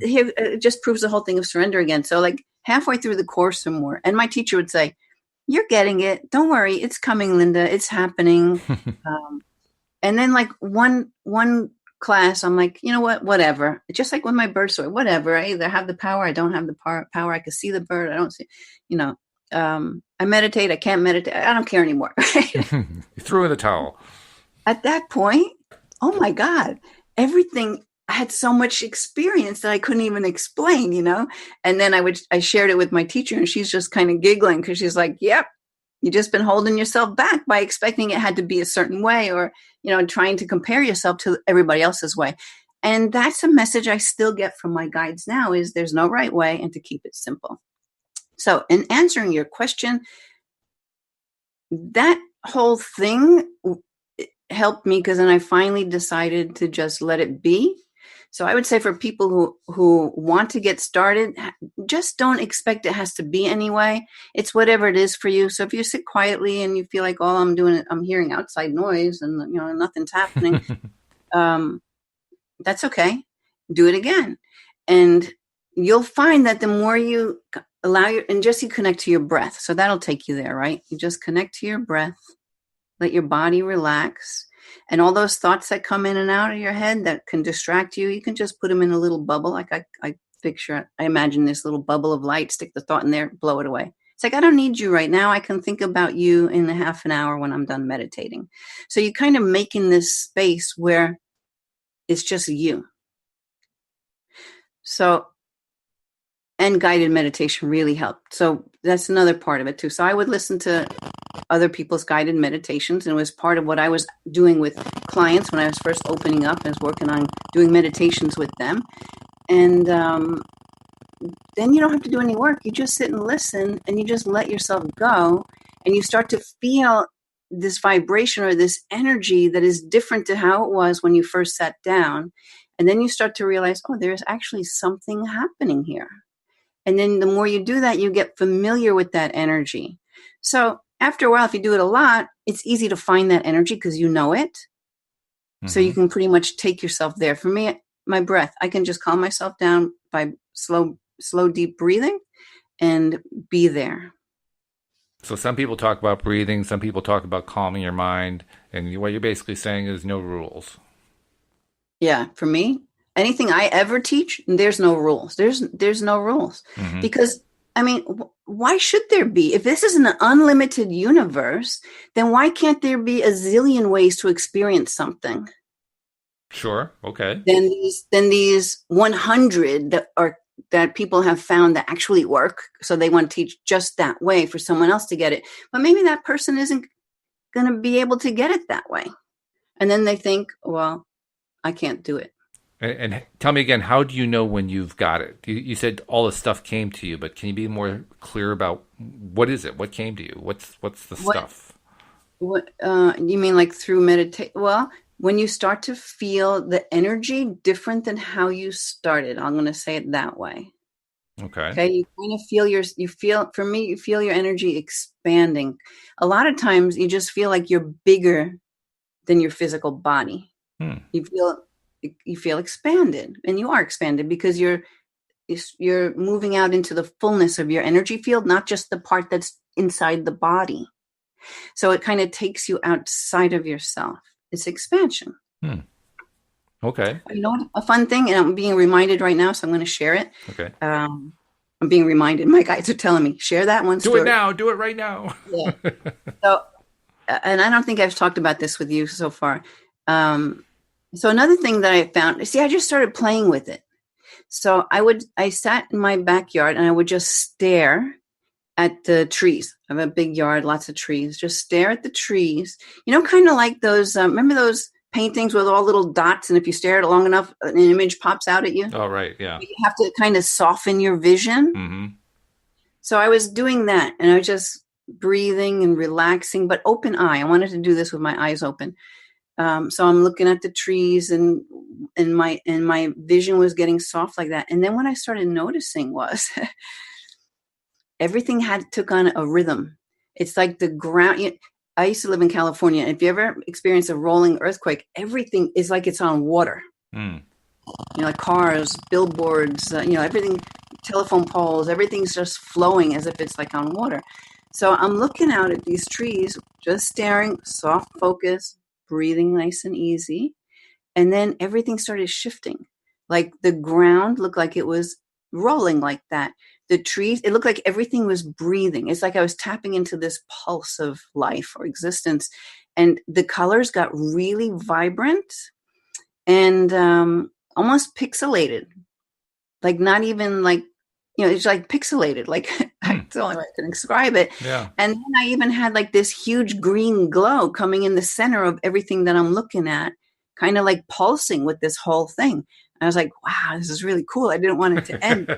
B: here it just proves the whole thing of surrender again. So like halfway through the course or more, and my teacher would say, you're getting it, don't worry, it's coming, Linda, it's happening. um, and then like one class, I'm like, you know what, whatever. Just like with my bird story, whatever. I either have the power, I don't have the power. I can see the bird, I don't see, you know. I meditate, I can't meditate, I don't care anymore. Right?
A: You threw in the towel.
B: At that point, oh my God, everything, I had so much experience that I couldn't even explain, And then I shared it with my teacher, and she's just kind of giggling, because she's like, yep, you just been holding yourself back by expecting it had to be a certain way, or, trying to compare yourself to everybody else's way. And that's a message I still get from my guides now, is there's no right way, and to keep it simple. So in answering your question, that whole thing helped me, because then I finally decided to just let it be. So I would say for people who want to get started, just don't expect it has to be anyway. It's whatever it is for you. So if you sit quietly and you feel like, oh, I'm hearing outside noise and nothing's happening, that's okay. Do it again. And you'll find that the more you and just you connect to your breath. So that'll take you there, right? You just connect to your breath, let your body relax. And all those thoughts that come in and out of your head that can distract you, you can just put them in a little bubble. Like I imagine this little bubble of light, stick the thought in there, blow it away. It's like, I don't need you right now. I can think about you in a half an hour when I'm done meditating. So you kind of making this space where it's just you. So, and guided meditation really helped. So that's another part of it too. So I would listen to other people's guided meditations, and it was part of what I was doing with clients when I was first opening up. I was working on doing meditations with them. And then you don't have to do any work. You just sit and listen, and you just let yourself go, and you start to feel this vibration or this energy that is different to how it was when you first sat down. And then you start to realize, oh, there's actually something happening here. And then the more you do that, you get familiar with that energy. So after a while, if you do it a lot, it's easy to find that energy because you know it. Mm-hmm. So you can pretty much take yourself there. For me, my breath, I can just calm myself down by slow, deep breathing and be there.
A: So some people talk about breathing, some people talk about calming your mind, and what you're basically saying is no rules.
B: Yeah, for me, anything I ever teach, there's no rules. There's no rules. Mm-hmm. Because, I mean, why should there be? If this is an unlimited universe, then why can't there be a zillion ways to experience something?
A: Sure. Okay.
B: Then these 100 that people have found that actually work. So they want to teach just that way for someone else to get it. But maybe that person isn't going to be able to get it that way. And then they think, well, I can't do it.
A: And tell me again, how do you know when you've got it? You said all the stuff came to you, but can you be more clear about what is it? What came to you? What's the stuff?
B: What you mean, like through meditation? Well, when you start to feel the energy different than how you started. I'm going to say it that way.
A: Okay.
B: Okay. You kind of feel for me, you feel your energy expanding. A lot of times you just feel like you're bigger than your physical body. You feel expanded, and you are expanded because you're moving out into the fullness of your energy field, not just the part that's inside the body. So it kind of takes you outside of yourself. It's expansion.
A: Okay.
B: You know what? A fun thing, and I'm being reminded right now, so I'm going to share it.
A: Okay.
B: I'm being reminded. My guides are telling me, share that one story.
A: Do it now. Do it right now.
B: Yeah. So, and I don't think I've talked about this with you so far. So another thing that I found, see, I just started playing with it. So I sat in my backyard and I would just stare at the trees. I have a big yard, lots of trees. Just stare at the trees. You know, kind of like those, remember those paintings with all little dots, and if you stare at it long enough, an image pops out at you?
A: Oh, right, yeah.
B: You have to kind of soften your vision.
A: Mm-hmm.
B: So I was doing that, and I was just breathing and relaxing, but open eye. I wanted to do this with my eyes open. So I'm looking at the trees, and my vision was getting soft like that. And then what I started noticing was everything took on a rhythm. It's like the ground. I used to live in California. If you ever experience a rolling earthquake, everything is like it's on water. You know, like cars, billboards, everything, telephone poles, everything's just flowing as if it's like on water. So I'm looking out at these trees, just staring, soft focus, breathing nice and easy. And then everything started shifting. Like the ground looked like it was rolling like that. The trees, it looked like everything was breathing. It's like I was tapping into this pulse of life or existence. And the colors got really vibrant and almost pixelated. Like not even like, it's like pixelated. Like that's the only way I can describe it.
A: Yeah. And
B: then I even had like this huge green glow coming in the center of everything that I'm looking at, kind of like pulsing with this whole thing. And I was like, wow, this is really cool. I didn't want it to end.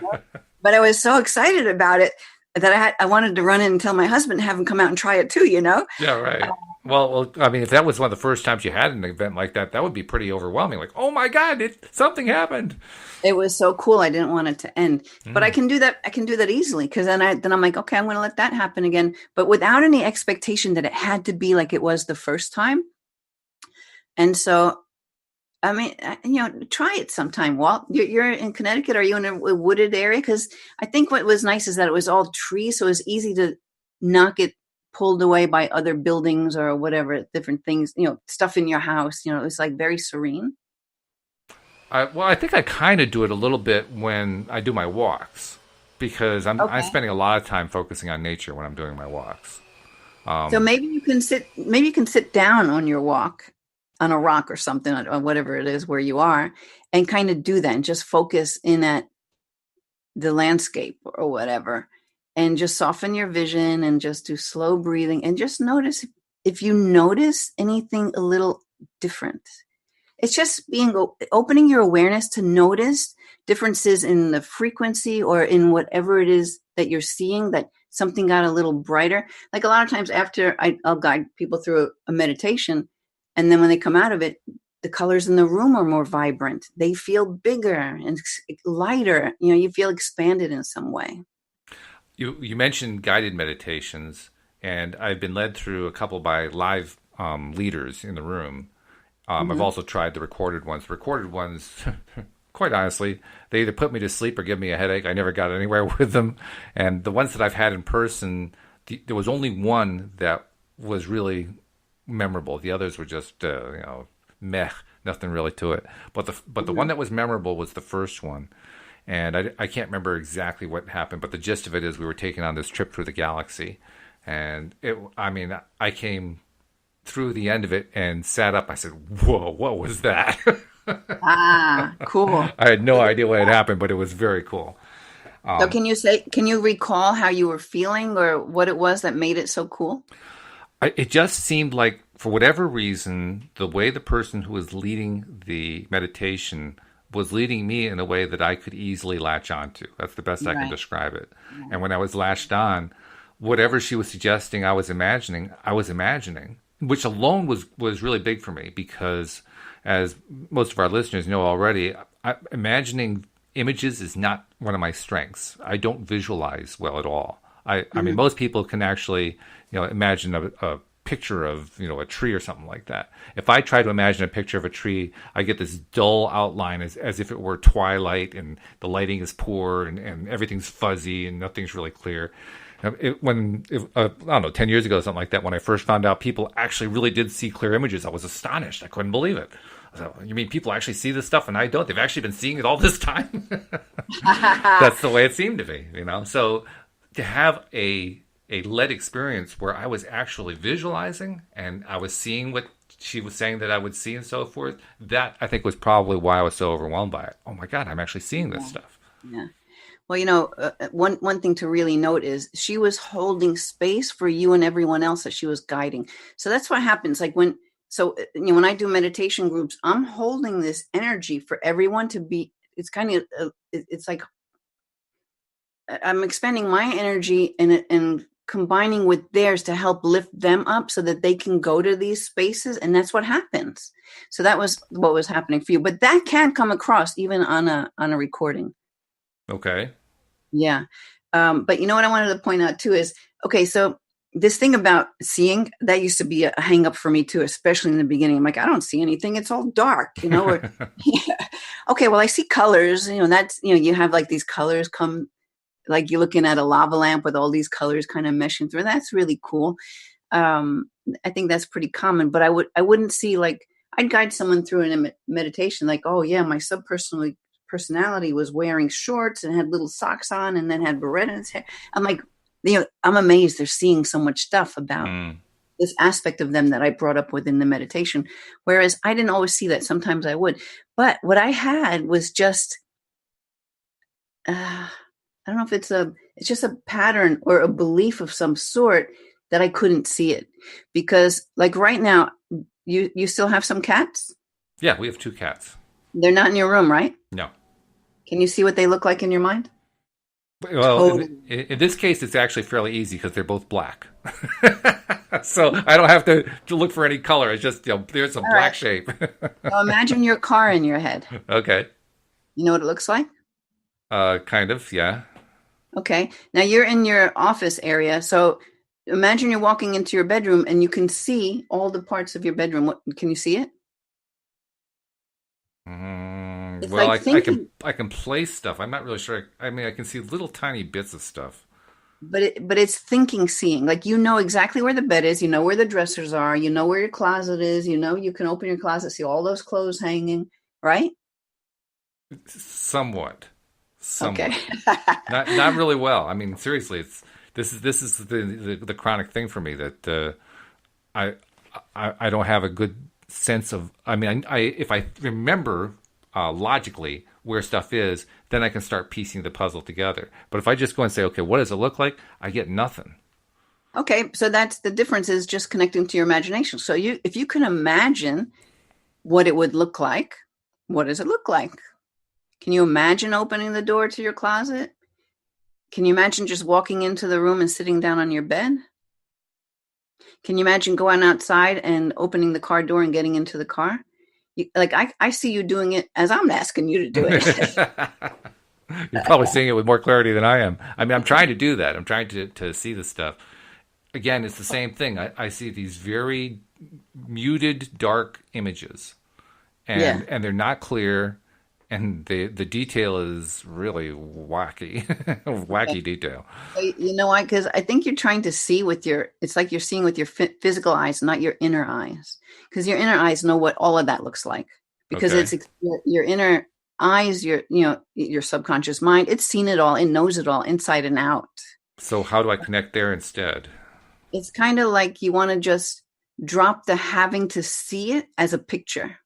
B: But I was so excited about it that I wanted to run in and tell my husband and have him come out and try it too,
A: Yeah, right. Well, I mean, if that was one of the first times you had an event like that, that would be pretty overwhelming. Like, oh my God, something happened.
B: It was so cool. I didn't want it to end, but I can do that. I can do that easily because then I'm like, okay, I'm going to let that happen again, but without any expectation that it had to be like it was the first time. And so, I mean, try it sometime. Walt, you're in Connecticut. Are you in a wooded area? Because I think what was nice is that it was all trees, so it was easy to not get pulled away by other buildings or whatever, different things, stuff in your house. It was like very serene.
A: I think I kind of do it a little bit when I do my walks because I'm spending a lot of time focusing on nature when I'm doing my walks.
B: So maybe you can sit down on your walk on a rock or something, or whatever it is where you are, and kind of do that and just focus in at the landscape or whatever, and just soften your vision and just do slow breathing and just notice if you notice anything a little different. It's just opening your awareness to notice differences in the frequency or in whatever it is that you're seeing, that something got a little brighter. Like a lot of times after I'll guide people through a meditation, and then when they come out of it, the colors in the room are more vibrant. They feel bigger and lighter. You feel expanded in some way.
A: You mentioned guided meditations, and I've been led through a couple by live leaders in the room. I've also tried the recorded ones. Recorded ones, quite honestly, they either put me to sleep or give me a headache. I never got anywhere with them. And the ones that I've had in person, there was only one that was really memorable. The others were just meh, nothing really to it. But the one that was memorable was the first one, and I can't remember exactly what happened, but the gist of it is we were taking on this trip through the galaxy, and I came through the end of it and sat up. I said, "Whoa, what was that?"
B: Cool.
A: I had no idea what had happened, but it was very cool.
B: So can you recall how you were feeling or what it was that made it so cool?
A: It just seemed like, for whatever reason, the way the person who was leading the meditation was leading me in a way that I could easily latch onto. That's the best I can describe it. And when I was latched on, whatever she was suggesting I was imagining. which alone was really big for me because, as most of our listeners know already, imagining images is not one of my strengths. I don't visualize well at all. I mean, most people can actually, imagine a picture of, a tree or something like that. If I try to imagine a picture of a tree, I get this dull outline as if it were twilight and the lighting is poor and everything's fuzzy and nothing's really clear. I don't know, 10 years ago, something like that, when I first found out people actually really did see clear images, I was astonished. I couldn't believe it. So, you mean people actually see this stuff and I don't? They've actually been seeing it all this time? That's the way it seemed to be, So to have a lead experience where I was actually visualizing and I was seeing what she was saying that I would see and so forth, that I think was probably why I was so overwhelmed by it. Oh my God, I'm actually seeing this stuff.
B: Yeah. Well, one thing to really note is she was holding space for you and everyone else that she was guiding. So that's what happens. Like when I do meditation groups, I'm holding this energy for everyone to be. It's kind of it's like I'm expending my energy and combining with theirs to help lift them up so that they can go to these spaces, and that's what happens. So that was what was happening for you, but that can come across even on a recording.
A: Okay.
B: Yeah. But you know what I wanted to point out too is, okay, so this thing about seeing, that used to be a hang up for me too, especially in the beginning. I'm like, I don't see anything. It's all dark, or, yeah. Okay, well, I see colors, that's, you have like these colors come, like you're looking at a lava lamp with all these colors kind of meshing through. That's really cool. I think that's pretty common, but I wouldn't see, like, I'd guide someone through in a meditation, like, oh yeah, my personality was wearing shorts and had little socks on and then had barrette in his hair. I'm like, I'm amazed they're seeing so much stuff about this aspect of them that I brought up within the meditation. Whereas I didn't always see that. Sometimes I would. But what I had was just, I don't know if it's just a pattern or a belief of some sort that I couldn't see it. Because like right now, you still have some cats?
A: Yeah, we have 2 cats.
B: They're not in your room, right?
A: No.
B: Can you see what they look like in your mind?
A: Well, in this case, it's actually fairly easy because they're both black. So I don't have to look for any color. It's just, there's some black shape.
B: Now imagine your car in your head.
A: Okay.
B: You know what it looks like?
A: Kind of, yeah.
B: Okay. Now you're in your office area. So imagine you're walking into your bedroom and you can see all the parts of your bedroom. Can you see it?
A: Well, like I can place stuff. I'm not really sure. I mean, I can see little tiny bits of stuff.
B: But it's thinking, seeing. Like exactly where the bed is. You know where the dressers are. You know where your closet is. You can open your closet, see all those clothes hanging. Right?
A: Somewhat.
B: Okay.
A: not really well. I mean, seriously, this is the chronic thing for me that I don't have a good sense of. I mean, if I remember logically where stuff is, then I can start piecing the puzzle together. But if I just go and say, okay, what does it look like? I get nothing.
B: Okay, so that's the difference, is just connecting to your imagination. So if you can imagine what it would look like, what does it look like? Can you imagine opening the door to your closet? Can you imagine just walking into the room and sitting down on your bed? Can you imagine going outside and opening the car door and getting into the car? I see you doing it as I'm asking you to do it.
A: You're probably seeing it with more clarity than I am. I mean, I'm trying to do that. I'm trying to see this stuff. Again, it's the same thing. I see these very muted, dark images, and they're not clear, and the detail is really wacky, wacky detail.
B: You know why? Because I think you're trying to see it's like you're seeing with your physical eyes, not your inner eyes. Because your inner eyes know what all of that looks like. Because it's your inner eyes, your subconscious mind. It's seen it all. It knows it all inside and out.
A: So how do I connect there instead?
B: It's kind of like you want to just drop the having to see it as a picture.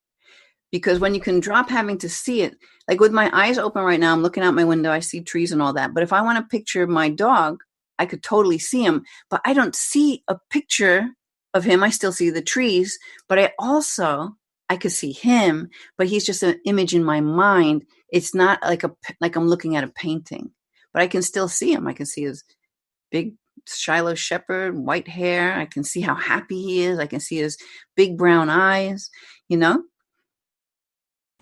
B: Because when you can drop having to see it, like with my eyes open right now, I'm looking out my window, I see trees and all that. But if I want to picture my dog, I could totally see him. But I don't see a picture of him. I still see the trees. But I could see him, but he's just an image in my mind. It's not like I'm looking at a painting. But I can still see him. I can see his big Shiloh Shepherd, white hair. I can see how happy he is. I can see his big brown eyes, you know?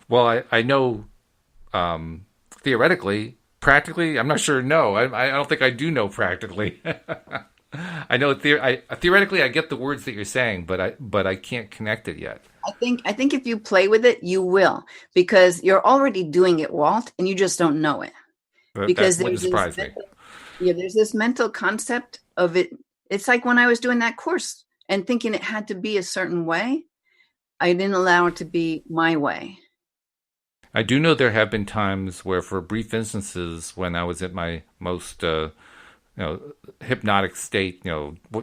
A: Well, I know theoretically, practically, I'm not sure. No, I don't think I do know practically. I know theoretically I get the words that you're saying, but I can't connect it yet.
B: I think if you play with it, you will, because you're already doing it, Walt, and you just don't know it.
A: That
B: Because
A: wouldn't
B: there's
A: surprise
B: this
A: me.
B: there's this mental concept of it. It's like when I was doing that course and thinking it had to be a certain way, I didn't allow it to be my way.
A: I do know there have been times where, for brief instances, when I was at my most hypnotic state,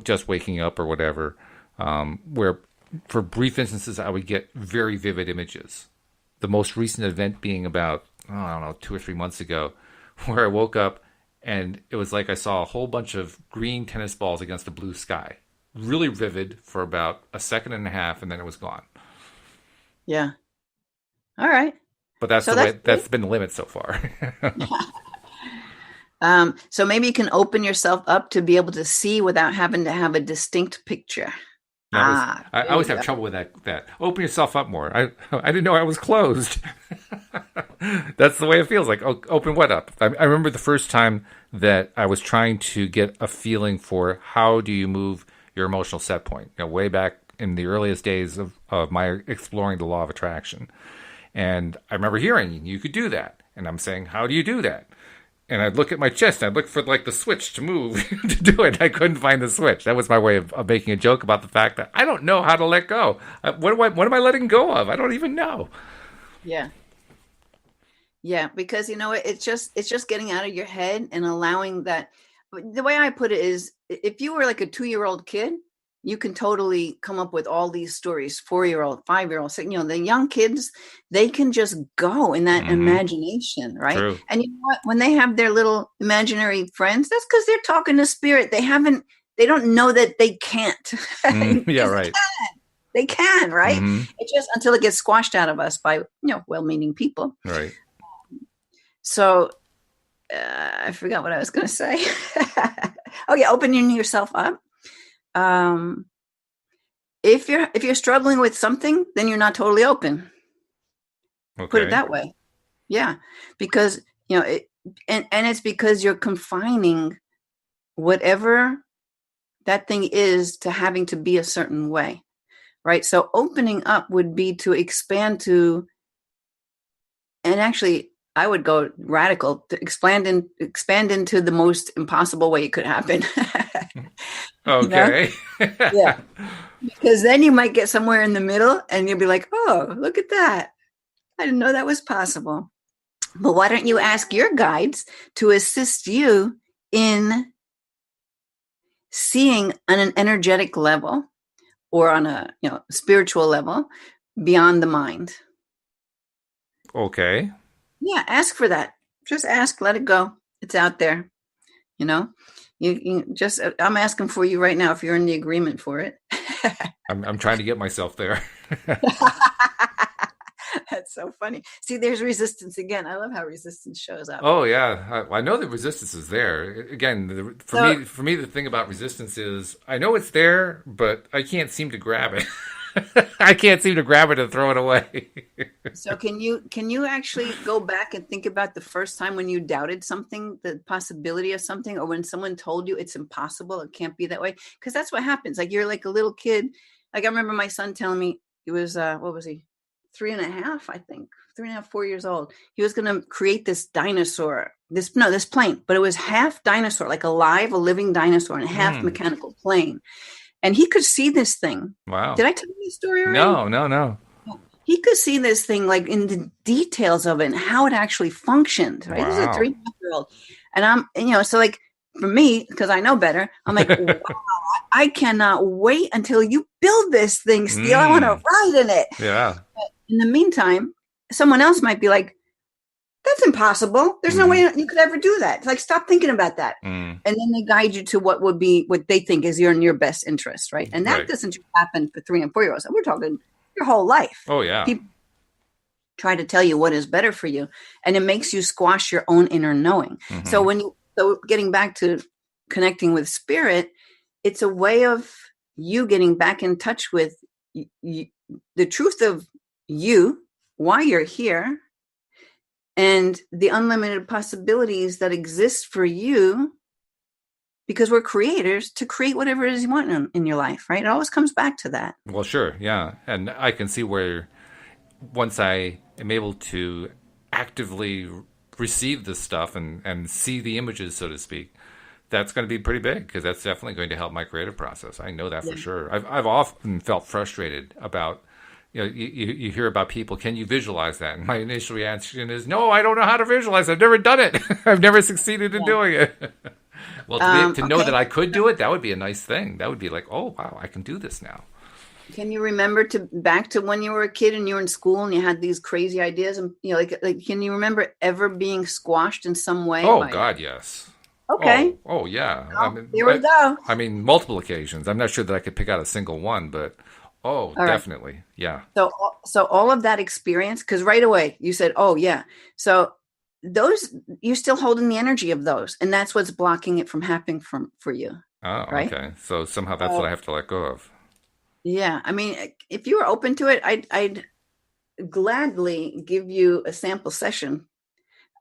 A: just waking up or whatever, where for brief instances I would get very vivid images. The most recent event being about, I don't know, 2 or 3 months ago, where I woke up and it was like I saw a whole bunch of green tennis balls against a blue sky. Really vivid for about a second and a half, and then it was gone.
B: Yeah. All right.
A: But that's
B: So
A: the way.
B: that's
A: That's been the limit so far.
B: so maybe you can open yourself up to be able to see without having to have a distinct picture.
A: I
B: There
A: always
B: you
A: have
B: go.
A: trouble with that. Open yourself up more. I didn't know I was closed. That's the way it feels like. Oh, open what up? I remember the first time that I was trying to get a feeling for how do you move your emotional set point. Way back in the earliest days of my exploring the law of attraction. And I remember hearing you could do that. And I'm saying, how do you do that? And I'd look at my chest and I'd look for like the switch to move to do it. I couldn't find the switch. That was my way of making a joke about the fact that I don't know how to let go. What am I letting go of? I don't even know.
B: Yeah. Yeah, because it's just getting out of your head and allowing that. The way I put it is, if you were like a 2-year-old kid, you can totally come up with all these stories. 4-year-old, 5-year-old, the young kids, they can just go in that
A: Mm-hmm.
B: imagination, right?
A: True.
B: And you know what? When they have their little imaginary friends, that's because they're talking to spirit. They don't know that they can't.
A: Yeah,
B: Because
A: right.
B: they can, right?
A: Mm-hmm.
B: It's just until it gets squashed out of us by well-meaning people.
A: Right.
B: So I forgot what I was going to say. Oh yeah, opening yourself up. Um, if you're struggling with something, then you're not totally open. Put it
A: Okay.
B: that way. Yeah, because and it's because you're confining whatever that thing is to having to be a certain way, right? So opening up would be to expand to, and actually I would go radical to expand into the most impossible way it could happen. you know?
A: Okay.
B: Yeah. Because then you might get somewhere in the middle and you'll be like, oh, look at that. I didn't know that was possible. But why don't you ask your guides to assist you in seeing on an energetic level or on a spiritual level beyond the mind?
A: Okay.
B: Yeah, ask for that. Just ask, let it go. It's out there. You just, I'm asking for you right now if you're in the agreement for it.
A: I'm trying to get myself there.
B: That's so funny. See, there's resistance again. I love how resistance shows up.
A: Oh yeah, I know the resistance is there. Again,
B: So,
A: for me, the thing about resistance is I know it's there, but I can't seem to grab it. I can't seem to grab it and throw it away.
B: so can you actually go back and think about the first time when you doubted something, the possibility of something, or when someone told you it's impossible, it can't be that way? Because that's what happens. Like you're like a little kid. Like I remember my son telling me he was what was he? 3.5, I think. 3.5, 4 years old. He was gonna create this dinosaur, this plane, but it was half dinosaur, like a living dinosaur, and half
A: Hmm.
B: mechanical plane. And he could see this thing.
A: Wow.
B: Did I tell you this story already?
A: No.
B: He could see this thing like in the details of it and how it actually functioned, right? This is a
A: Wow.
B: 3.5-year-old. And so like for me, because I know better, I'm like, wow, I cannot wait until you build this thing, Steele. I want to ride in it.
A: Yeah.
B: In the meantime, someone else might be like, that's impossible. There's no way you could ever do that. It's like, stop thinking about that.
A: Mm.
B: And then they guide you to what they think is in your best interest, right? And that
A: Right.
B: doesn't just happen for 3 and 4-year-olds. We're talking your whole life.
A: Oh yeah.
B: People try to tell you what is better for you, and it makes you squash your own inner knowing.
A: Mhm.
B: So getting back to connecting with spirit, it's a way of you getting back in touch with the truth of you, why you're here, and the unlimited possibilities that exist for you, because we're creators to create whatever it is you want in your life, right? It always comes back to that.
A: Well, sure, yeah. And I can see where once I am able to actively receive this stuff and see the images, so to speak, that's going to be pretty big, because that's definitely going to help my creative process. I know that for sure. I've often felt frustrated about, you hear about people, can you visualize that? And my initial reaction is, no, I don't know how to visualize. I've never done it. I've never succeeded in doing it. Well, to know that I could do it, that would be a nice thing. That would be like, oh, wow, I can do this now.
B: Can you remember back to when you were a kid and you were in school and you had these crazy ideas, and like can you remember ever being squashed in some way?
A: Oh God, yes.
B: Okay.
A: Oh yeah.
B: Oh, here we go.
A: I mean, multiple occasions. I'm not sure that I could pick out a single one, but definitely, right. Yeah.
B: So all of that experience, because right away you said, oh yeah. So those, you're still holding the energy of those, and that's what's blocking it from happening for you.
A: Oh,
B: right?
A: Okay. So somehow that's what I have to let go of.
B: Yeah, I mean, if you were open to it, I'd gladly give you a sample session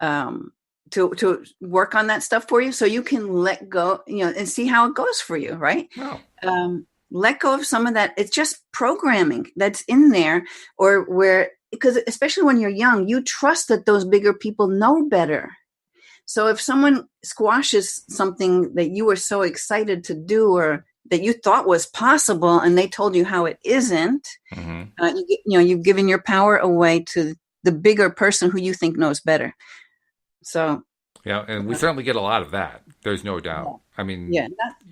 B: to work on that stuff for you, so you can let go, and see how it goes for you, right?
A: Oh.
B: Let go of some of that. It's just programming that's in there, or because especially when you're young, you trust that those bigger people know better. So if someone squashes something that you were so excited to do, or that you thought was possible, and they told you how it isn't, you've given your power away to the bigger person who you think knows better. So
A: yeah, and we certainly get a lot of that. There's no doubt. Yeah. I mean,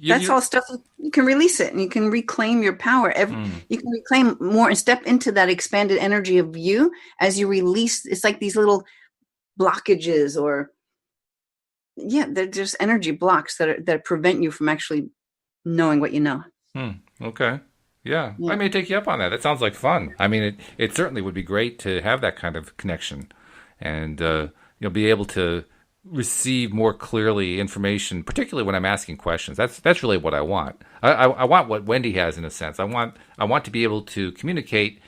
B: that's all stuff you can release it, and you can reclaim your power. You can reclaim more and step into that expanded energy of you as you release. It's like these little blockages, or they're just energy blocks that prevent you from actually knowing what you know.
A: Okay. Yeah. I may take you up on that. That sounds like fun. I mean, it certainly would be great to have that kind of connection, and be able to receive more clearly information, particularly when I'm asking questions. That's really what I want. I want what Wendy has, in a sense. I want to be able to communicate,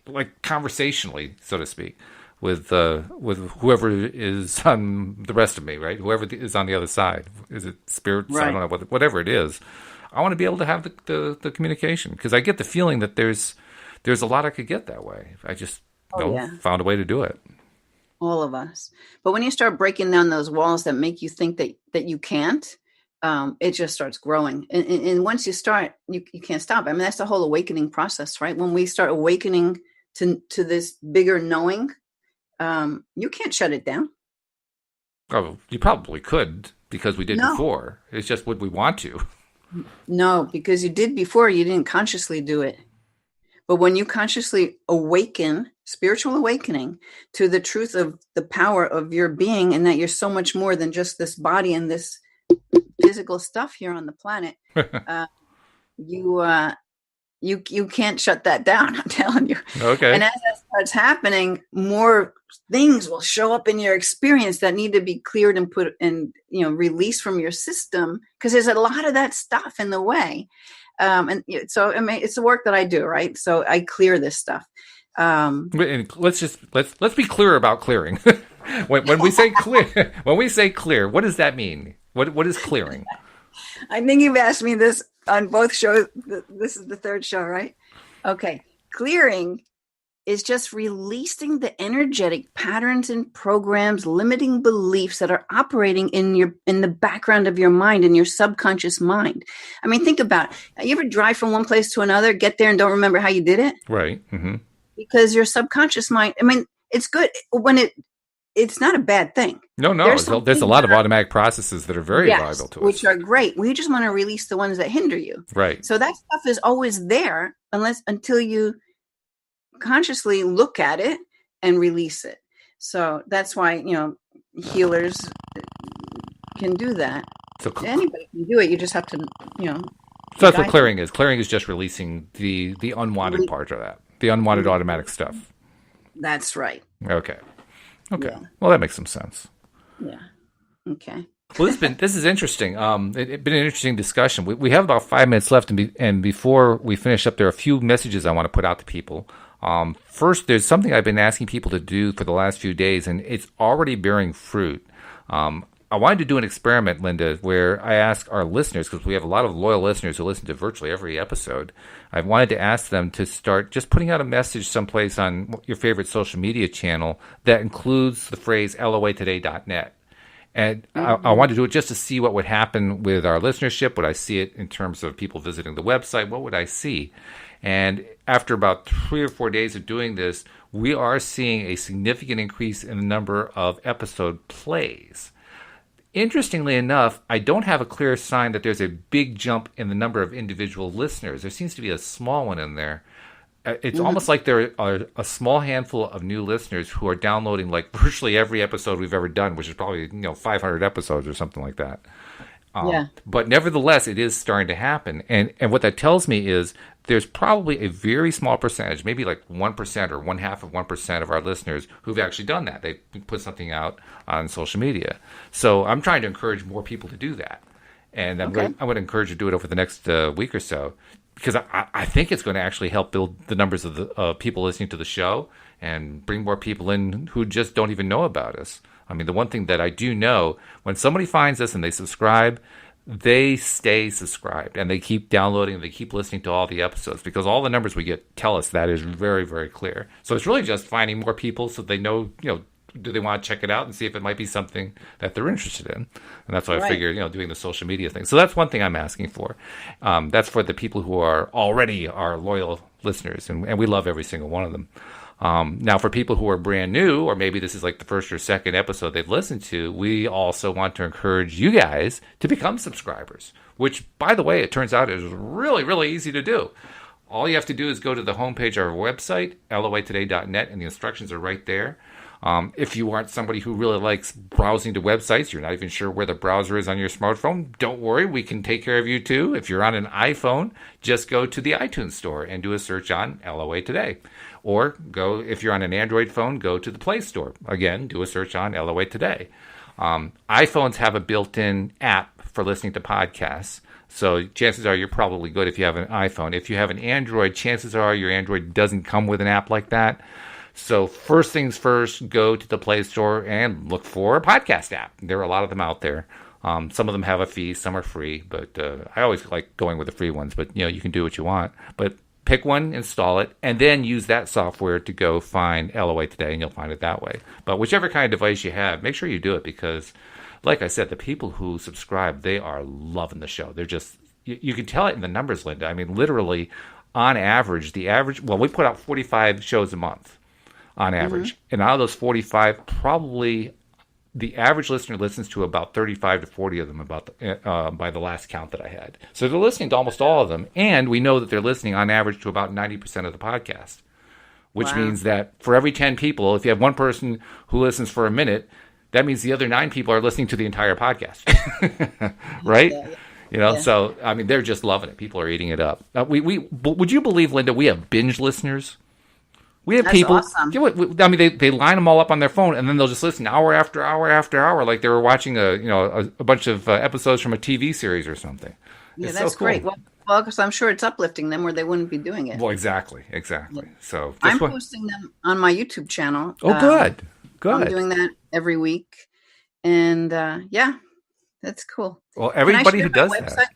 A: like, conversationally, so to speak, with whoever is on the rest of me, right? Whoever is on the other side. Is it spirits? Right. I don't know, whatever it is. I want to be able to have the communication, because I get the feeling that there's a lot I could get that way. I just found a way to do it.
B: All of us. But when you start breaking down those walls that make you think that you can't, it just starts growing. And once you start, you can't stop. I mean, that's the whole awakening process, right? When we start awakening to this bigger knowing, you can't shut it down.
A: Oh, you probably could, because we did before. It's just, would we want to?
B: No, because you did before, you didn't consciously do it. But when you consciously awaken, spiritual awakening, to the truth of the power of your being, and that you're so much more than just this body and this physical stuff here on the planet, you can't shut that down. I'm telling you.
A: Okay.
B: And as that starts happening, more things will show up in your experience that need to be cleared and put and released from your system, because there's a lot of that stuff in the way. And so I mean, it's the work that I do, right? So I clear this stuff.
A: And let's be clear about clearing. when we say clear, what does that mean? What is clearing?
B: I think you've asked me this on both shows. This is the third show, right? Okay. Clearing is just releasing the energetic patterns and programs, limiting beliefs that are operating in the background of your mind, in your subconscious mind. I mean, think about it. You ever drive from one place to another, get there and don't remember how you did it?
A: Right. Mm-hmm.
B: Because your subconscious mind, I mean, it's good when it's not a bad thing.
A: No. There's a lot of automatic processes that are very valuable to us,
B: which are great. We just want to release the ones that hinder you.
A: Right.
B: So that stuff is always there until you consciously look at it and release it. So that's why, healers can do that. So anybody can do it. You just have to,
A: So that's what clearing is. Clearing is just releasing the unwanted part of that, the unwanted automatic stuff.
B: That's right.
A: Okay.
B: Yeah.
A: Well, that makes some sense.
B: Yeah. Okay.
A: Well, this is interesting. It's been an interesting discussion. We have about 5 minutes left, and before we finish up, there are a few messages I want to put out to people. First, there's something I've been asking people to do for the last few days, and it's already bearing fruit. I wanted to do an experiment, Linda, where I ask our listeners, because we have a lot of loyal listeners who listen to virtually every episode. I wanted to ask them to start just putting out a message someplace on your favorite social media channel that includes the phrase loatoday.net. And I wanted to do it just to see what would happen with our listenership. Would I see it in terms of people visiting the website? What would I see? And after about 3 or 4 days of doing this, we are seeing a significant increase in the number of episode plays. Interestingly enough, I don't have a clear sign that there's a big jump in the number of individual listeners. There seems to be a small one in there. It's almost like there are a small handful of new listeners who are downloading like virtually every episode we've ever done, which is probably 500 episodes or something like that. But nevertheless, it is starting to happen. And what that tells me is there's probably a very small percentage, maybe like 1% or 0.5% of our listeners who've actually done that. They put something out on social media. So I'm trying to encourage more people to do that. And I'm going to encourage you to do it over the next week or so, because I think it's going to actually help build the numbers of the people listening to the show and bring more people in who just don't even know about us. I mean, the one thing that I do know, when somebody finds us and they subscribe, they stay subscribed and they keep downloading and they keep listening to all the episodes, because all the numbers we get tell us that is very, very clear. So it's really just finding more people so they know, do they want to check it out and see if it might be something that they're interested in? And that's why I figured, doing the social media thing. So that's one thing I'm asking for. That's for the people who are already our loyal listeners, and we love every single one of them. Now, for people who are brand new, or maybe this is like the first or second episode they've listened to, we also want to encourage you guys to become subscribers, which, by the way, it turns out is really, really easy to do. All you have to do is go to the homepage of our website, loatoday.net, and the instructions are right there. If you aren't somebody who really likes browsing to websites, you're not even sure where the browser is on your smartphone, don't worry, we can take care of you too. If you're on an iPhone, just go to the iTunes store and do a search on LOA Today. Or if you're on an Android phone, go to the Play Store. Again, do a search on LOA Today. iPhones have a built-in app for listening to podcasts. So chances are you're probably good if you have an iPhone. If you have an Android, chances are your Android doesn't come with an app like that. So first things first, go to the Play Store and look for a podcast app. There are a lot of them out there. Some of them have a fee, some are free, but I always like going with the free ones. But you can do what you want. But pick one, install it, and then use that software to go find LOA Today, and you'll find it that way. But whichever kind of device you have, make sure you do it, because, like I said, the people who subscribe, they are loving the show. They're just, you can tell it in the numbers, Linda. I mean, literally, on average, we put out 45 shows a month. On average. And out of those 45, probably the average listener listens to about 35 to 40 of them by the last count that I had. So they're listening to almost all of them. And we know that they're listening on average to about 90% of the podcast, which means that for every 10 people, if you have one person who listens for a minute, that means the other 9 people are listening to the entire podcast. Right? Yeah. So, I mean, they're just loving it. People are eating it up. Would you believe, Linda, we have binge listeners? We have people. Awesome. I mean, they line them all up on their phone, and then they'll just listen hour after hour after hour, like they were watching a bunch of episodes from a TV series or something.
B: Yeah, that's so cool. Great. Well, because I'm sure it's uplifting them, or they wouldn't be doing it.
A: Well, exactly. Yeah. So
B: I'm posting them on my YouTube channel.
A: Oh, good.
B: I'm doing that every week, and that's cool.
A: Well, everybody who does that.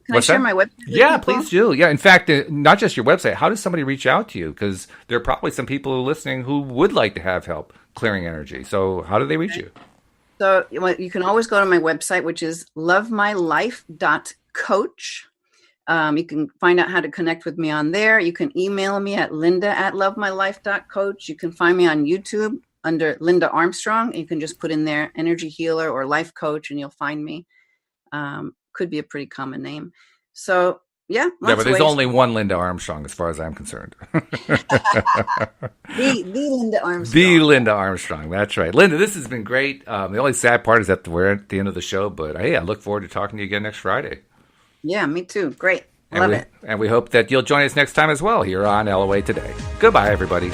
B: Can I share my website?
A: Yeah, please do. Yeah, in fact, not just your website. How does somebody reach out to you? Because there are probably some people listening who would like to have help clearing energy. So how do they reach you?
B: So you can always go to my website, which is lovemylife.coach. You can find out how to connect with me on there. You can email me at linda@lovemylife.coach. You can find me on YouTube under Linda Armstrong. You can just put in there energy healer or life coach, and you'll find me. Could be a pretty common name. So, yeah.
A: Yeah, but there's only one Linda Armstrong as far as I'm concerned.
B: the Linda Armstrong.
A: The Linda Armstrong. That's right. Linda, this has been great. The only sad part is that we're at the end of the show, but hey, I look forward to talking to you again next Friday.
B: Yeah, me too. Great. Love it.
A: And we hope that you'll join us next time as well here on LOA Today. Goodbye, everybody.